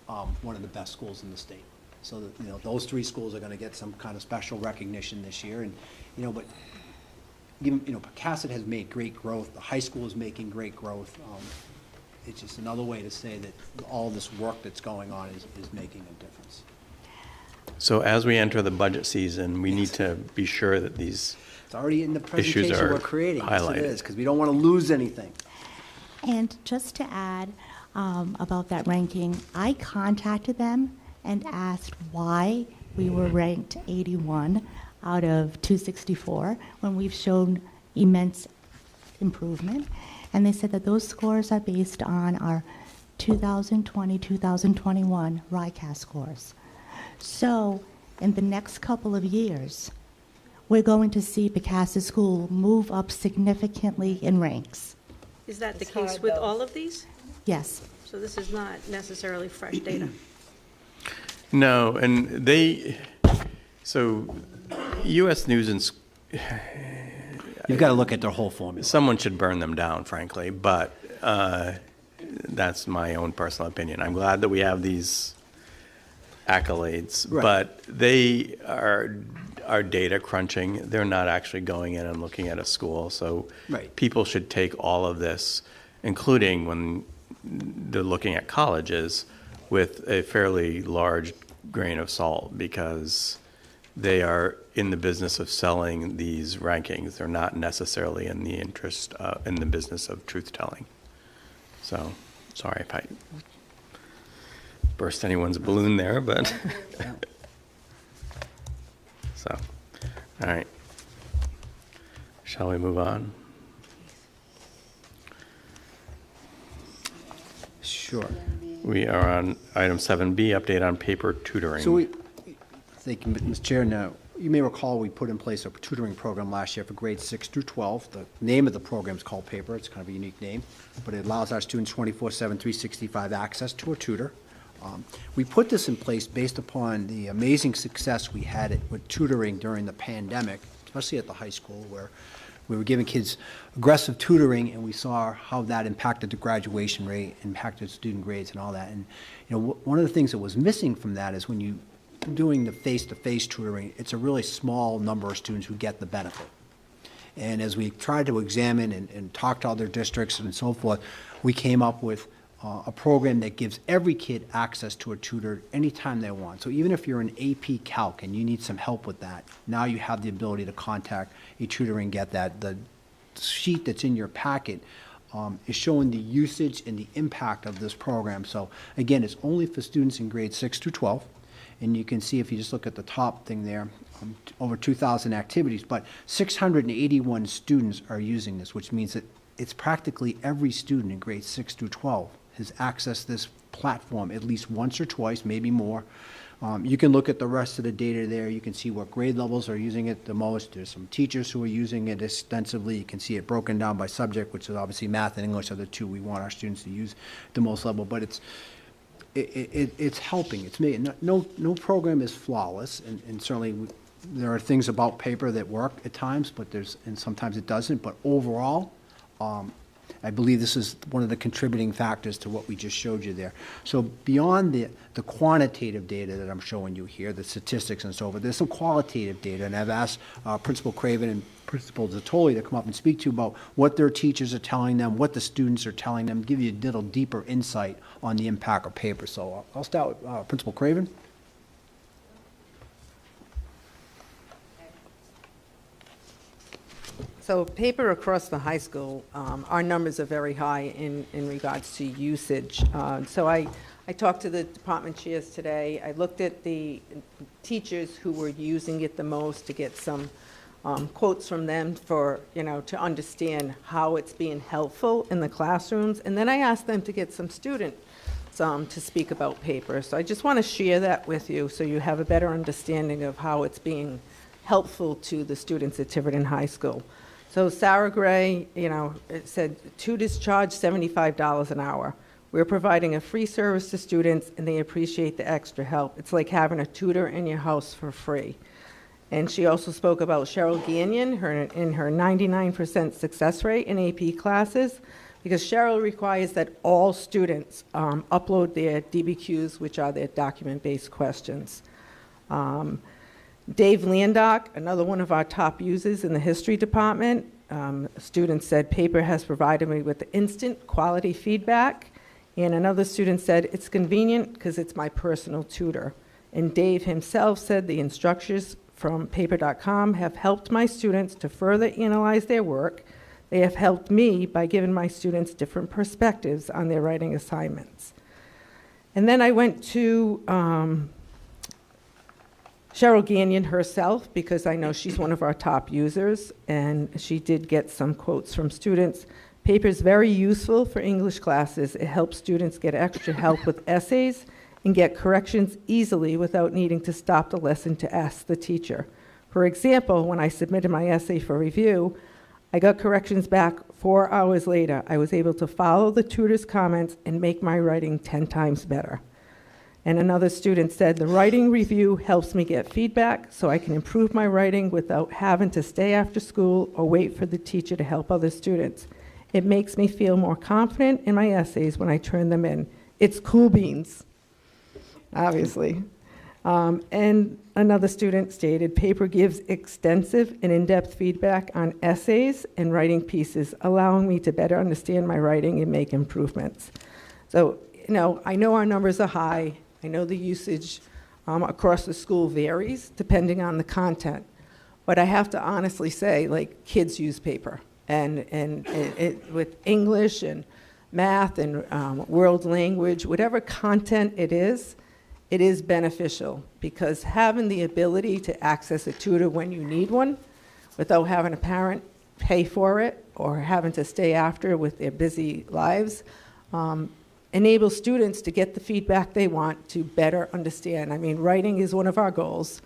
one of the best schools in the state. So that, those 3 schools are gonna get some kind of special recognition this year, and, but even, Pecasset has made great growth, the high school is making great growth. It's just another way to say that all this work that's going on is making a difference. So as we enter the budget season, we need to be sure that these, It's already in the Issues presentation are we're creating. Yes, highlighted. it is, because we don't want to lose anything. And just to add about that ranking, I contacted them and asked why we were ranked 81 out of 264 when we've shown immense improvement. And they said that those scores are based on our 2020-2021 RICAS scores. So in the next couple of years, we're going to see Pecasset School move up significantly in ranks. Is that the It's case hard, with though. all of these? Yes. So this is not necessarily fresh data? no, and so U.S. News and, You've got to look at their whole formula. someone should burn them down, frankly, but that's my own personal opinion. I'm glad that we have these accolades, Right. but they are data crunching. They're not actually going in and looking at a school. So Right. people should take all of this, including when they're looking at colleges, with a fairly large grain of salt, because they are in the business of selling these rankings. They're not necessarily in the in the business of truth-telling. So, sorry if I burst anyone's balloon there, but, so, all right. Shall we move on? Sure. We are on item 7B, update on paper tutoring. So thank you, Mr. Chair. Now, you may recall we put in place a tutoring program last year for grades 6 through 12. The name of the program is called Paper. It's kind of a unique name, but it allows our students 24/7, 365 access to a tutor. We put this in place based upon the amazing success we had with tutoring during the pandemic, especially at the high school, where we were giving kids aggressive tutoring, and we saw how that impacted the graduation rate, impacted student grades and all that. And, one of the things that was missing from that is when you doing the face-to-face tutoring, it's a really small number of students who get the benefit. And as we tried to examine and talk to other districts and so forth, we came up with a program that gives every kid access to a tutor anytime they want. So even if you're in AP Calc and you need some help with that, now you have the ability to contact a tutor and get that. The sheet that's in your packet is showing the usage and the impact of this program. So again, it's only for students in grades 6 through 12. And you can see if you just look at the top thing there, over 2,000 activities, but 681 students are using this, which means that it's practically every student in grades 6 through 12 has accessed this platform at least once or twice, maybe more. You can look at the rest of the data there. You can see what grade levels are using it the most. There's some teachers who are using it extensively. You can see it broken down by subject, which is obviously math and English are the two we want our students to use the most level, but it's helping. It's made, no program is flawless, and certainly there are things about paper that work at times, but and sometimes it doesn't, but overall, I believe this is one of the contributing factors to what we just showed you there. So beyond the quantitative data that I'm showing you here, the statistics and so forth, there's some qualitative data, and I've asked Principal Craven and Principal Zatoli to come up and speak to you about what their teachers are telling them, what the students are telling them, give you a little deeper insight on the impact of paper. So I'll start with Principal Craven. So paper across the high school, our numbers are very high in regards to usage. So I talked to the department chairs today. I looked at the teachers who were using it the most to get some quotes from them for, to understand how it's being helpful in the classrooms. And then I asked them to get some students to speak about paper. So I just want to share that with you so you have a better understanding of how it's being helpful to the students at Tiverton High School. So Sarah Gray, it said, tutors charge $75 an hour. We're providing a free service to students, and they appreciate the extra help. It's like having a tutor in your house for free. And she also spoke about Cheryl Gagnon in her 99% success rate in AP classes, because Cheryl requires that all students upload their DBQs, which are their document-based questions. Dave Landock, another one of our top users in the history department, student said, paper has provided me with instant quality feedback. And another student said, it's convenient because it's my personal tutor. And Dave himself said, the instructors from paper.com have helped my students to further analyze their work. They have helped me by giving my students different perspectives on their writing assignments. And then I went to Cheryl Gagnon herself, because I know she's one of our top users, and she did get some quotes from students. Paper is very useful for English classes. It helps students get extra help with essays and get corrections easily without needing to stop the lesson to ask the teacher. For example, when I submitted my essay for review, I got corrections back 4 hours later. I was able to follow the tutor's comments and make my writing 10 times better. And another student said, the writing review helps me get feedback so I can improve my writing without having to stay after school or wait for the teacher to help other students. It makes me feel more confident in my essays when I turn them in. It's cool beans, obviously. And another student stated, paper gives extensive and in-depth feedback on essays and writing pieces, allowing me to better understand my writing and make improvements. So, I know our numbers are high. I know the usage across the school varies depending on the content, but I have to honestly say, kids use paper, and with English and math and world language, whatever content it is beneficial, because having the ability to access a tutor when you need one without having a parent pay for it or having to stay after with their busy lives, enable students to get the feedback they want to better understand. I mean, writing is one of our goals,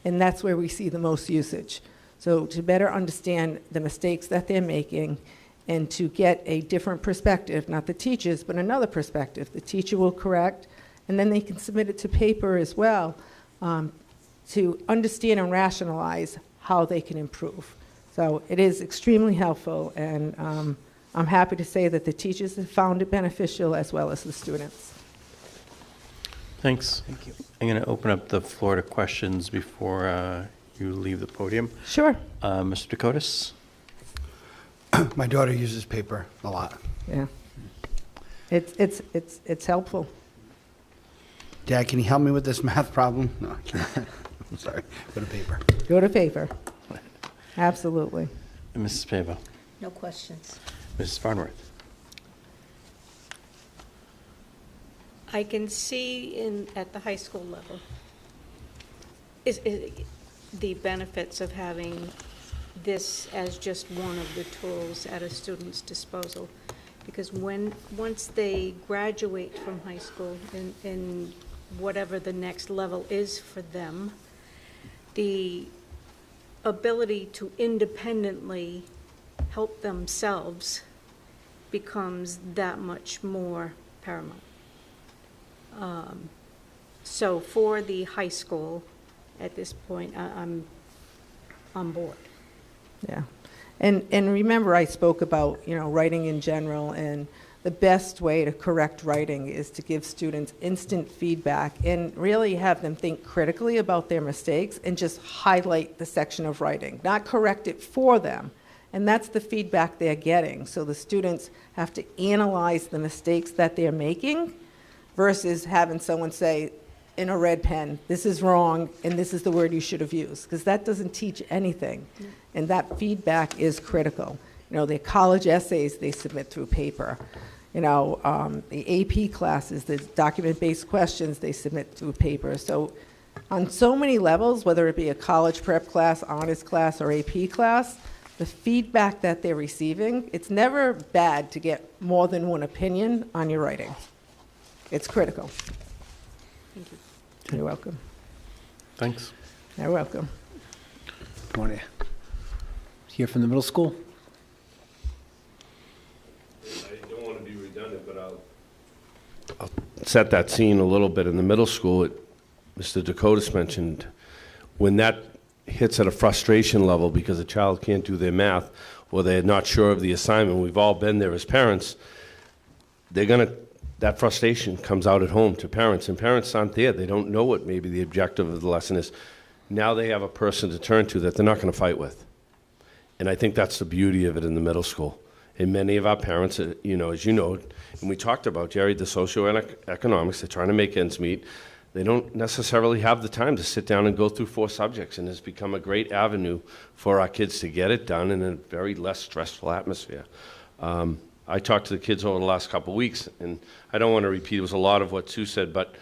and that's where we see the most usage. So to better understand the mistakes that they're making and to get a different perspective, not the teacher's, but another perspective. The teacher will correct, and then they can submit it to paper as well to understand and rationalize how they can improve. So it is extremely helpful, and I'm happy to say that the teachers have found it beneficial as well as the students. Thanks. Thank you. I'm going to open up the floor to questions before you leave the podium. Sure. Mr. Dakotas? My daughter uses paper a lot. Yeah. It's helpful. Dad, can you help me with this math problem? No, I can't. I'm sorry. Go to paper. Go to paper. Absolutely. And Mrs. Pavo. No questions. Mrs. Farnworth. I can see at the high school level is the benefits of having this as just one of the tools at a student's disposal. Because once they graduate from high school in whatever the next level is for them, the ability to independently help themselves becomes that much more paramount. So for the high school, at this point, I'm on board. Yeah. And remember, I spoke about, writing in general, and the best way to correct writing is to give students instant feedback and really have them think critically about their mistakes and just highlight the section of writing, not correct it for them. And that's the feedback they're getting. So the students have to analyze the mistakes that they're making versus having someone say in a red pen, this is wrong and this is the word you should have used, because that doesn't teach anything. And that feedback is critical. Their college essays they submit through paper. The AP classes, the document-based questions they submit through paper. So on so many levels, whether it be a college prep class, honors class, or AP class, the feedback that they're receiving, it's never bad to get more than one opinion on your writing. It's critical. Thank you. You're welcome. Thanks. You're welcome. Want to hear from the middle school? I don't want to be redundant, but I'll set that scene a little bit. In the middle school, Mr. Dakotas mentioned, when that hits at a frustration level because a child can't do their math or they're not sure of the assignment, we've all been there as parents, that frustration comes out at home to parents, and parents aren't there. They don't know what maybe the objective of the lesson is. Now they have a person to turn to that they're not going to fight with. And I think that's the beauty of it in the middle school. And many of our parents, as you know, and we talked about, Jerry, the socioeconomics, they're trying to make ends meet. They don't necessarily have the time to sit down and go through 4 subjects, and it's become a great avenue for our kids to get it done in a very less stressful atmosphere. I talked to the kids over the last couple of weeks, and I don't want to repeat, it was a lot of what Sue said, but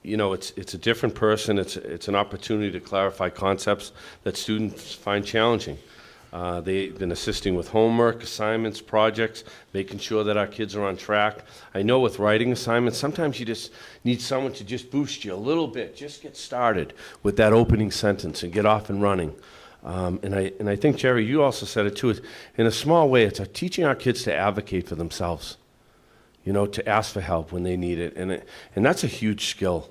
it's a different person. It's an opportunity to clarify concepts that students find challenging. They've been assisting with homework, assignments, projects, making sure that our kids are on track. I know with writing assignments, sometimes you just need someone to just boost you a little bit, just get started with that opening sentence and get off and running. And I think, Jerry, you also said it too, in a small way, it's teaching our kids to advocate for themselves, to ask for help when they need it. And that's a huge skill.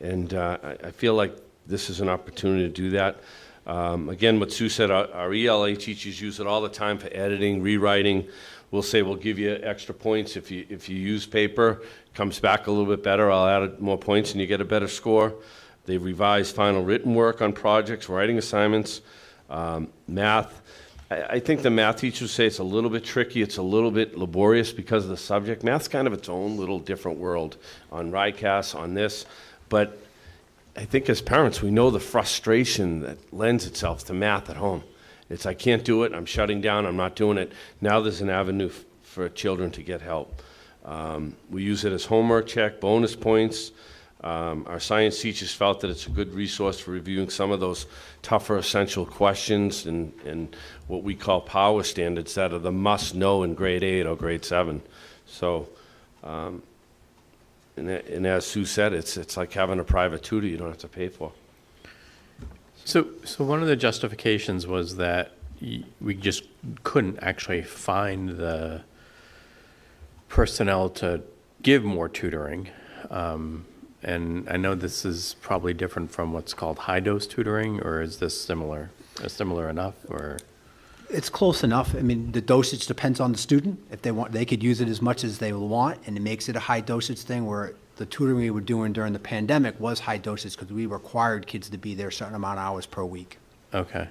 And I feel like this is an opportunity to do that. Again, what Sue said, our ELA teachers use it all the time for editing, rewriting. We'll say we'll give you extra points if you use paper. Comes back a little bit better, I'll add more points and you get a better score. They revise final written work on projects, writing assignments, math. I think the math teachers say it's a little bit tricky, it's a little bit laborious because of the subject. Math's kind of its own little different world on RICAS, on this. But I think as parents, we know the frustration that lends itself to math at home. It's, I can't do it, I'm shutting down, I'm not doing it. Now there's an avenue for children to get help. We use it as homework check, bonus points. Our science teachers felt that it's a good resource for reviewing some of those tougher essential questions and what we call power standards that are the must-know in grade 8 or grade 7. So, and as Sue said, it's like having a private tutor you don't have to pay for. So one of the justifications was that we just couldn't actually find the personnel to give more tutoring. And I know this is probably different from what's called high-dose tutoring, or is this similar enough, or? It's close enough. I mean, the dosage depends on the student. If they want, they could use it as much as they want, and it makes it a high dosage thing where the tutoring we were doing during the pandemic was high dosage because we required kids to be there a certain amount of hours per week. Okay.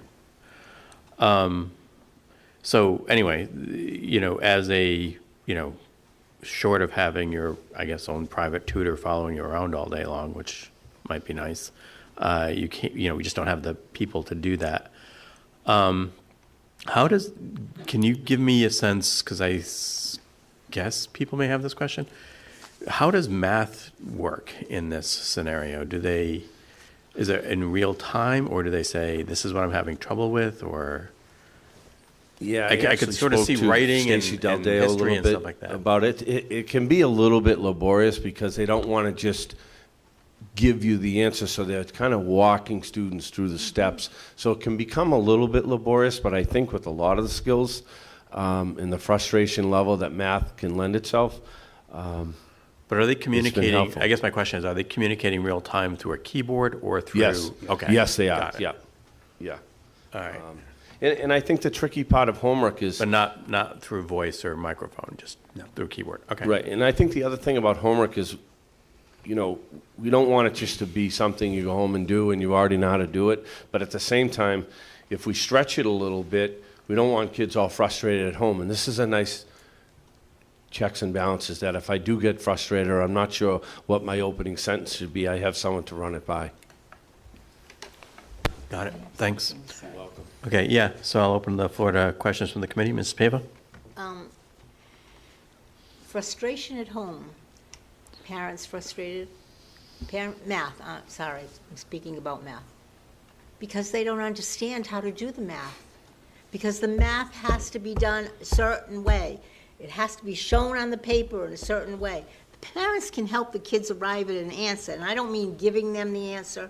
So anyway, as a, short of having your, I guess, own private tutor following you around all day long, which might be nice, you can't, we just don't have the people to do that. Can you give me a sense, because guess people may have this question, how does math work in this scenario? Is it in real time, or do they say, this is what I'm having trouble with, or? Yeah, I could sort of see writing and history and stuff like that. About it. It can be a little bit laborious because they don't want to just give you the answer, so they're kind of walking students through the steps. So it can become a little bit laborious, but I think with a lot of the skills and the frustration level that math can lend itself. But are they communicating, helpful. I guess my question is, are they communicating real time through a keyboard or through? Yes. Okay. Yes, they are. Got it. Yeah. Yeah. All right. And I think the tricky part of homework is... But not through voice or microphone, just through keyboard. Okay. Right, and I think the other thing about homework is, we don't want it just to be something you go home and do and you already know how to do it. But at the same time, if we stretch it a little bit, we don't want kids all frustrated at home. And this is a nice checks and balances that if I do get frustrated or I'm not sure what my opening sentence should be, I have someone to run it by. Got it. Thanks. You're welcome. Okay, yeah, so I'll open the floor to questions from the committee. Ms. Pava? Frustration at home. Parents frustrated. Math, sorry, I'm speaking about math. Because they don't understand how to do the math. Because the math has to be done a certain way. It has to be shown on the paper in a certain way. The parents can help the kids arrive at an answer, and I don't mean giving them the answer,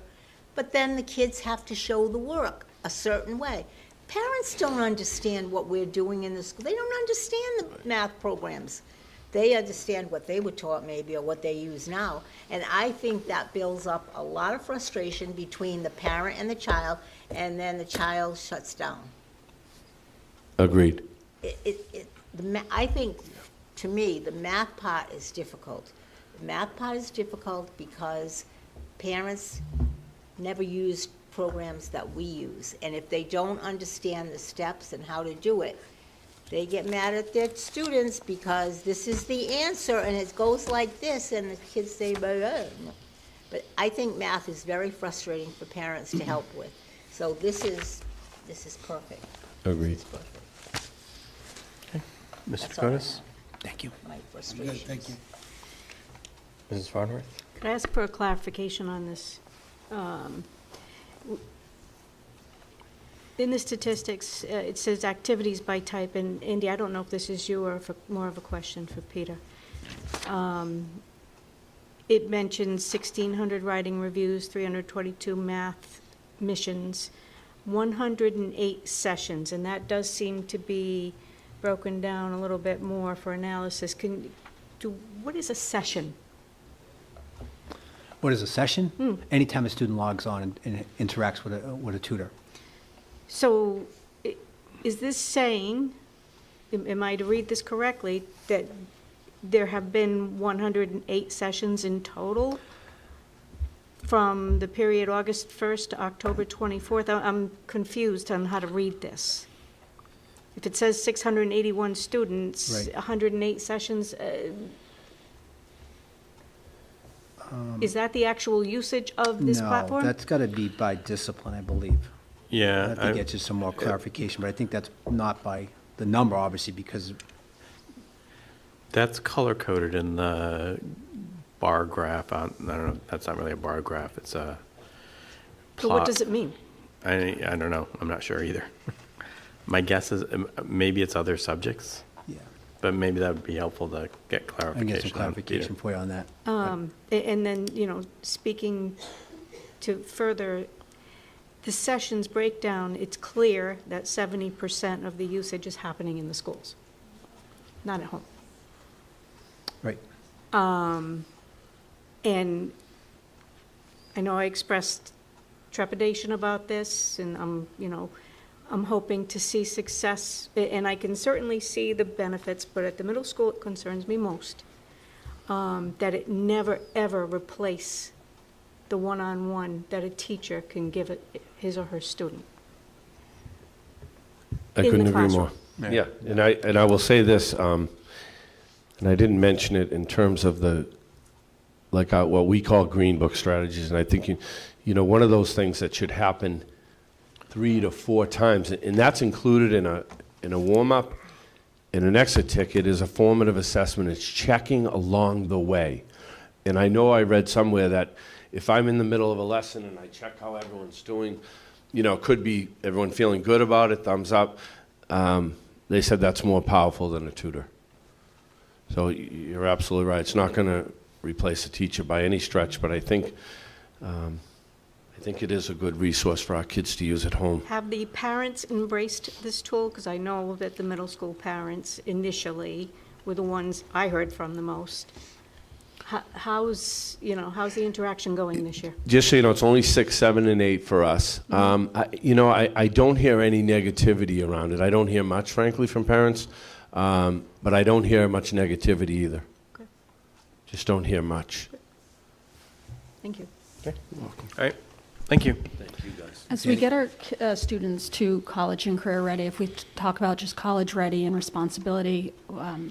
but then the kids have to show the work a certain way. Parents don't understand what we're doing in the school. They don't understand the math programs. They understand what they were taught maybe or what they use now. And I think that builds up a lot of frustration between the parent and the child, and then the child shuts down. Agreed. I think, to me, the math part is difficult. The math part is difficult because parents never use programs that we use. And if they don't understand the steps and how to do it, they get mad at their students because this is the answer and it goes like this, and the kids say, blah. But I think math is very frustrating for parents to help with. So this is perfect. Agreed. It's perfect. Mr. That's all I Dakotas? have. Thank you. My frustrations. Thank you. Mrs. Roderick? Could I ask for a clarification on this? In the statistics, it says activities by type, and Andy, I don't know if this is you or more of a question for Peter. It mentions 1,600 writing reviews, 322 math missions, 108 sessions, and that does seem to be broken down a little bit more for analysis. What is a session? What is a session? Anytime a student logs on and interacts with a tutor. So is this saying, am I to read this correctly, that there have been 108 sessions in total from the period August 1st to October 24th? I'm confused on how to read this. If it says 681 students, Right. 108 sessions, is that the actual usage of this platform? No, that's got to be by discipline, I believe. Yeah. I have to get you some more clarification, but I think that's not by the number, obviously, because That's color-coded in the bar graph. I don't know, that's not really a bar graph, it's a So plot. what does it mean? I don't know, I'm not sure either. My guess is maybe it's other subjects, yeah, but maybe that would be helpful to get I clarification. can get some on, clarification Peter. for you on that. And then, speaking to further, the sessions breakdown, it's clear that 70% of the usage is happening in the schools, not at home. Right. And I know I expressed trepidation about this, and I'm hoping to see success, and I can certainly see the benefits, but at the middle school, it concerns me most, that it never, ever replace the one-on-one that a teacher can give his or her student. I In the couldn't agree more. classroom. Yeah, and I will say this, and I didn't mention it in terms of the, like what we call green book strategies, and I think, you know, one of those things that should happen 3 to 4 times, and that's included in a warm-up, and an exit ticket is a formative assessment. It's checking along the way. And I know I read somewhere that if I'm in the middle of a lesson and I check how everyone's doing, you know, it could be everyone feeling good about it, thumbs up. They said that's more powerful than a tutor. So you're absolutely right. It's not going to replace a teacher by any stretch, but I think it is a good resource for our kids to use at home. Have the parents embraced this tool? Because I know that the middle school parents initially were the ones I heard from the most. How's the interaction going this year? Just so you know, it's only 6, 7, and 8 for us. I don't hear any negativity around it. I don't hear much, frankly, from parents, but I don't hear much negativity either. Okay. Just don't hear much. Thank you. Okay. You're welcome. All right. Thank you. Thank you, guys. As we get our students to college and career ready, if we talk about just college ready and responsibility,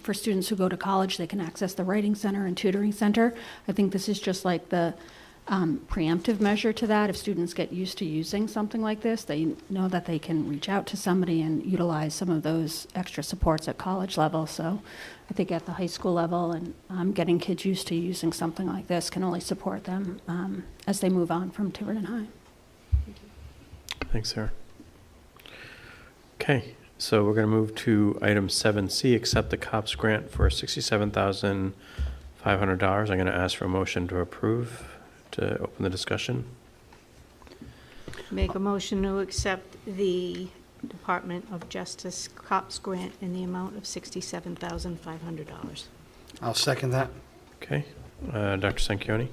for students who go to college, they can access the Writing Center and Tutoring Center. I think this is just like the preemptive measure to that. If students get used to using something like this, they know that they can reach out to somebody and utilize some of those extra supports at college level. So I think at the high school level and getting kids used to using something like this can only support them as they move on from Tiverton High. Thanks, Sarah. Okay, so we're going to move to item 7C, accept the COPS grant for $67,500. I'm going to ask for a motion to approve, to open the discussion. Make a motion to accept the Department of Justice COPS grant in the amount of $67,500. I'll second that. Okay, Dr. Sanchioni?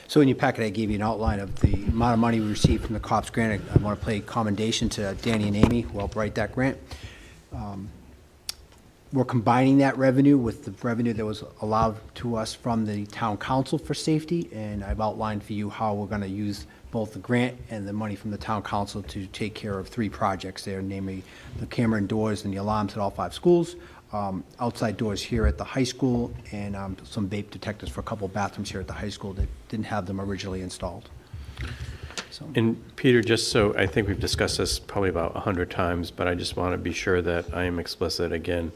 So in your packet, I gave you an outline of the amount of money we received from the COPS grant. I want to pay commendation to Danny and Amy who helped write that grant. We're combining that revenue with the revenue that was allowed to us from the town council for safety, and I've outlined for you how we're going to use both the grant and the money from the town council to take care of 3 projects there, namely the camera and doors and the alarms at all 5 schools, outside doors here at the high school, and some vape detectors for a couple of bathrooms here at the high school that didn't have them originally installed. So. And Peter, just so, I think we've discussed this probably about 100 times, but I just want to be sure that I am explicit again,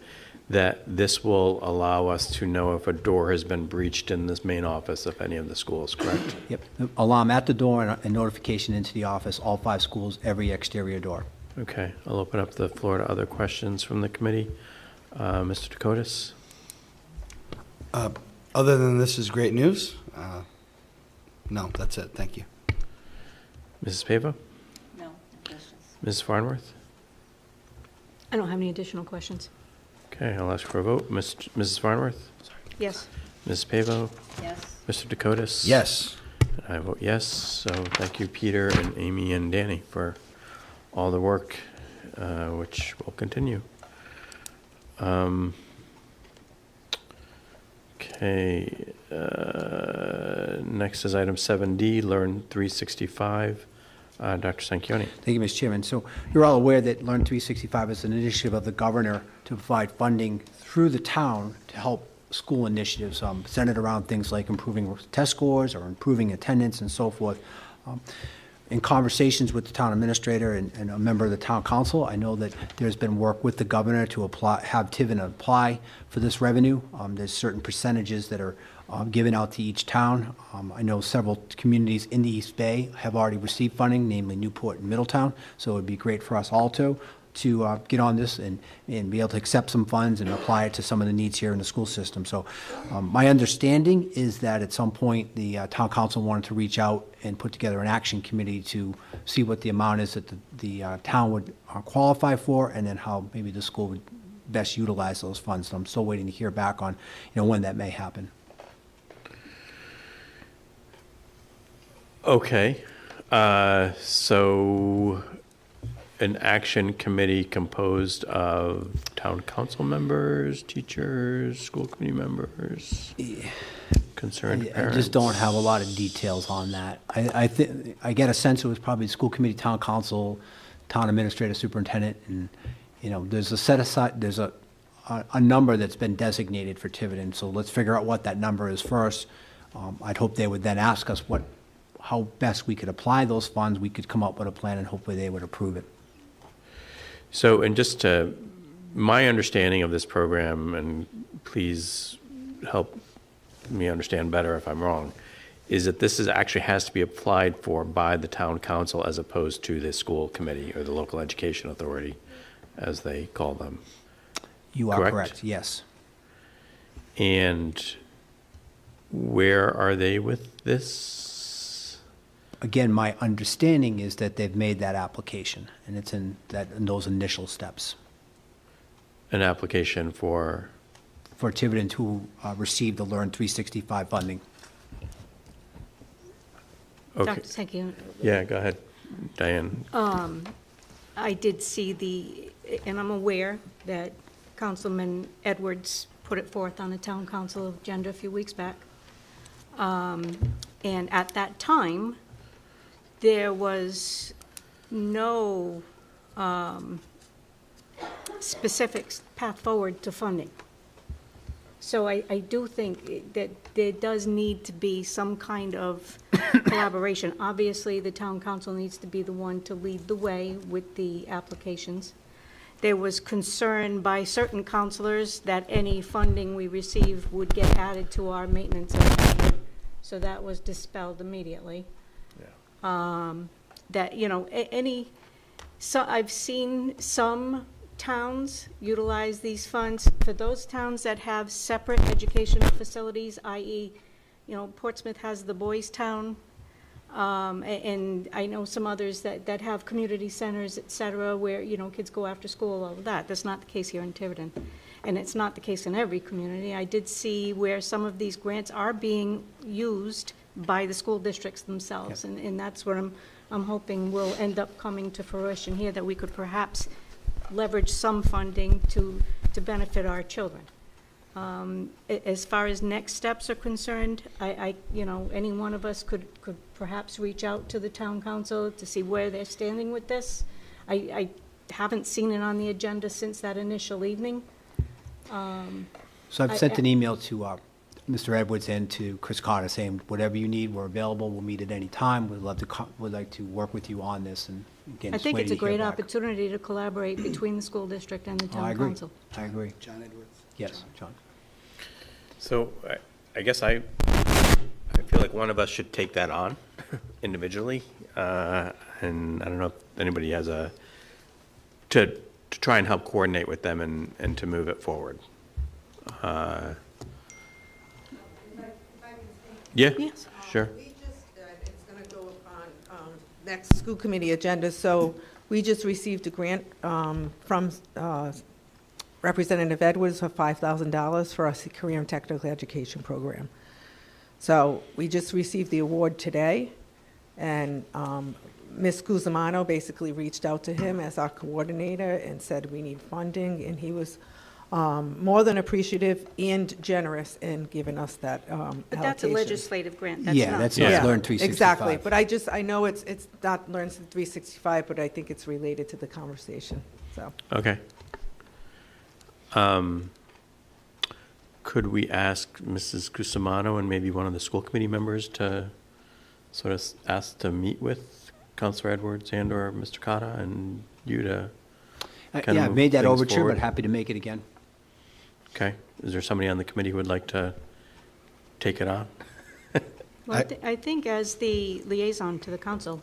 that this will allow us to know if a door has been breached in this main office of any of the schools, correct? Yep. Alarm at the door and a notification into the office, all 5 schools, every exterior door. Okay, I'll open up the floor to other questions from the committee. Mr. Dakotas? Other than this is great news, no, that's it. Thank you. Mrs. Pava? No questions. Mrs. Farnworth? I don't have any additional questions. Okay, I'll ask for a vote. Mrs. Farnworth? Yes. Mrs. Pavo? Yes. Mr. Dakotas? Yes. And I vote yes. So thank you, Peter and Amy and Danny, for all the work, which will continue. Okay, next is item 7D, Learn 365. Dr. Sanchioni. Thank you, Mr. Chairman. So you're all aware that Learn 365 is an initiative of the governor to provide funding through the town to help school initiatives centered around things like improving test scores or improving attendance and so forth. In conversations with the town administrator and a member of the town council, I know that there's been work with the governor to have Tiverton apply for this revenue. There's certain percentages that are given out to each town. I know several communities in the East Bay have already received funding, namely Newport and Middletown, so it would be great for us all to get on this and be able to accept some funds and apply it to some of the needs here in the school system. So my understanding is that at some point the town council wanted to reach out and put together an action committee to see what the amount is that the town would qualify for, and then how maybe the school would best utilize those funds. So I'm still waiting to hear back on when that may happen. Okay, so an action committee composed of town council members, teachers, school committee members, concerned parents? I just don't have a lot of details on that. I get a sense it was probably school committee, town council, town administrator, superintendent, and there's a set aside, there's a a number that's been designated for Tiverton, so let's figure out what that number is first. I'd hope they would then ask us how best we could apply those funds. We could come up with a plan, and hopefully they would approve it. So, and just to, my understanding of this program, and please help me understand better if I'm wrong, is that this actually has to be applied for by the town council as opposed to the school committee or the local education authority, as they call them. You are correct, yes. And where are they with this? Again, my understanding is that they've made that application, and it's in those initial steps. An application for? For Tiverton to receive the Learn 365 funding. Okay. Dr. Sanchioni? Yeah, go ahead, Diane. I did see and I'm aware that Councilman Edwards put it forth on the Town Council agenda a few weeks back. And at that time, there was no specific path forward to funding. So I do think that there does need to be some kind of collaboration. Obviously, the town council needs to be the one to lead the way with the applications. There was concern by certain councilors that any funding we receive would get added to our maintenance budget. So that was dispelled immediately. Yeah. That, you know, so I've seen some towns utilize these funds. For those towns that have separate educational facilities, i.e., you know, Portsmouth has the Boys Town, and I know some others that have community centers, et cetera, where, you know, kids go after school, all of that. That's not the case here in Tiverton. And it's not the case in every community. I did see where some of these grants are being used by the school districts themselves. Yep. And that's what I'm hoping will end up coming to fruition here, that we could perhaps leverage some funding to benefit our children. As far as next steps are concerned, you know, any one of us could perhaps reach out to the town council to see where they're standing with this. I haven't seen it on the agenda since that initial evening. So I've sent an email to Mr. Edwards and to Chris Carter saying, whatever you need, we're available. We'll meet at any time. We'd like to work with you on this. And again, I think it's a waiting to hear great back. opportunity to collaborate between the school district and the town council. I agree. John Edwards. Yes, John. So I guess I feel like one of us should take that on individually. And I don't know if anybody has to try and help coordinate with them and to move it forward. Yeah, Yes. sure. We just, it's going to go on next school committee agenda, so we just received a grant from Representative Edwards for $5,000 for our career and technical education program. So we just received the award today, and Ms. Cusimano basically reached out to him as our coordinator and said we need funding, and he was more than appreciative and generous in giving us that allocation. But that's a legislative grant. That's Yeah, not. that's not Learn 365. Exactly, but I know it's not Learn 365, but I think it's related to the conversation, so. Okay. Could we ask Mrs. Cusimano and maybe one of the school committee members to sort of ask to meet with Counselor Edwards and or Mr. Cotta and you to kind of Yeah, I move made that things overture, forward? but happy to make it again. Okay. Is there somebody on the committee who would like to take it on? Well, I think as the liaison to the council,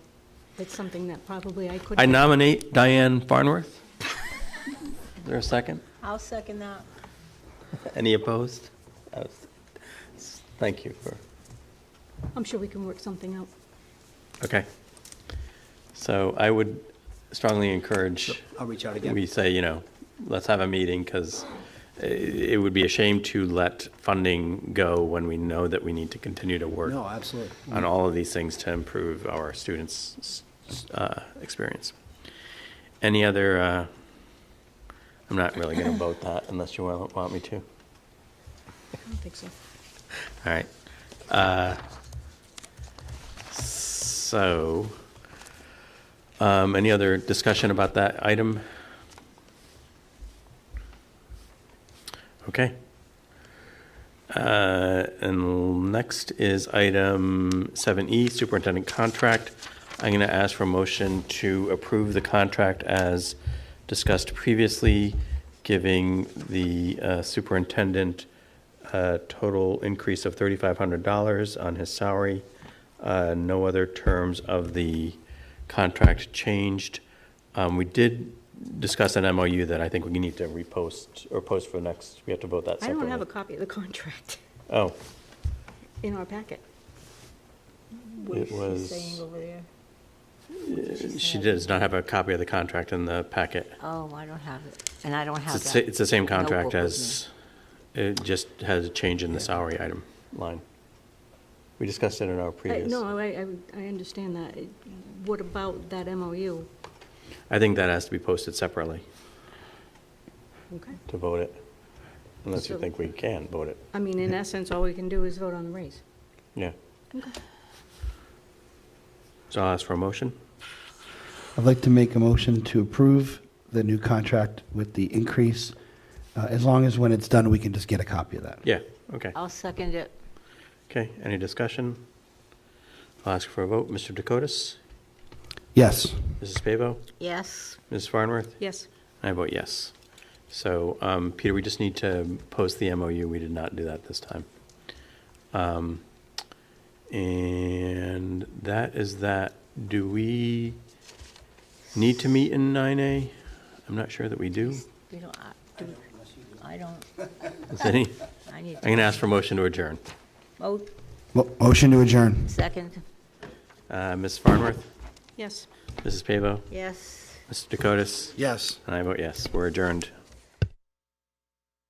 it's something that probably I could. I nominate Diane Farnworth. Is there a second? I'll second that. Any opposed? Thank you for. I'm sure we can work something out. Okay. So I would strongly encourage. I'll reach out again. We say, you know, let's have a meeting because it would be a shame to let funding go when we know that we need to continue to work No, absolutely. on all of these things to improve our students' experience. Any other? I'm not really going to vote that unless you want me to. I don't think so. All right. So, any other discussion about that item? Okay. And next is item 7E, superintendent contract. I'm going to ask for a motion to approve the contract as discussed previously, giving the superintendent a total increase of $3,500 on his salary. No other terms of the contract changed. We did discuss an MOU that I think we need to repost or post for next. We have to vote that I separately. don't have a copy of the contract Oh, in our packet. it was. Saying over there? She does not have a copy of the contract in the packet. Oh, I don't have it, and I don't have It's that. it's the same contract notebook with as, it just has a change in the salary item line. We discussed it in our previous. No, I understand that. What about that MOU? I think that has to be posted separately Okay. to vote it, unless you So- think we can vote it. I mean, in essence, all we can do is vote on the raise. Yeah. So I'll ask for a motion. I'd like to make a motion to approve the new contract with the increase, as long as when it's done, we can just get a copy of that. Yeah, okay. I'll second it. Okay, any discussion? I'll ask for a vote. Mr. Dakotas? Yes. Mrs. Spavo? Yes, Mrs. Farnworth? Yes. I vote yes. So, Peter, we just need to post the MOU. We did not do that this time. And that is that. Do we need to meet in 9A? I'm not sure that we do. we don't, I don't, Is any? I need I'm going to ask for a motion to adjourn. vote, Motion to adjourn. second, Ms. Farnworth? Yes. Mrs. Pavo? yes. Mr. Dakotas? Yes. And I vote yes. We're adjourned.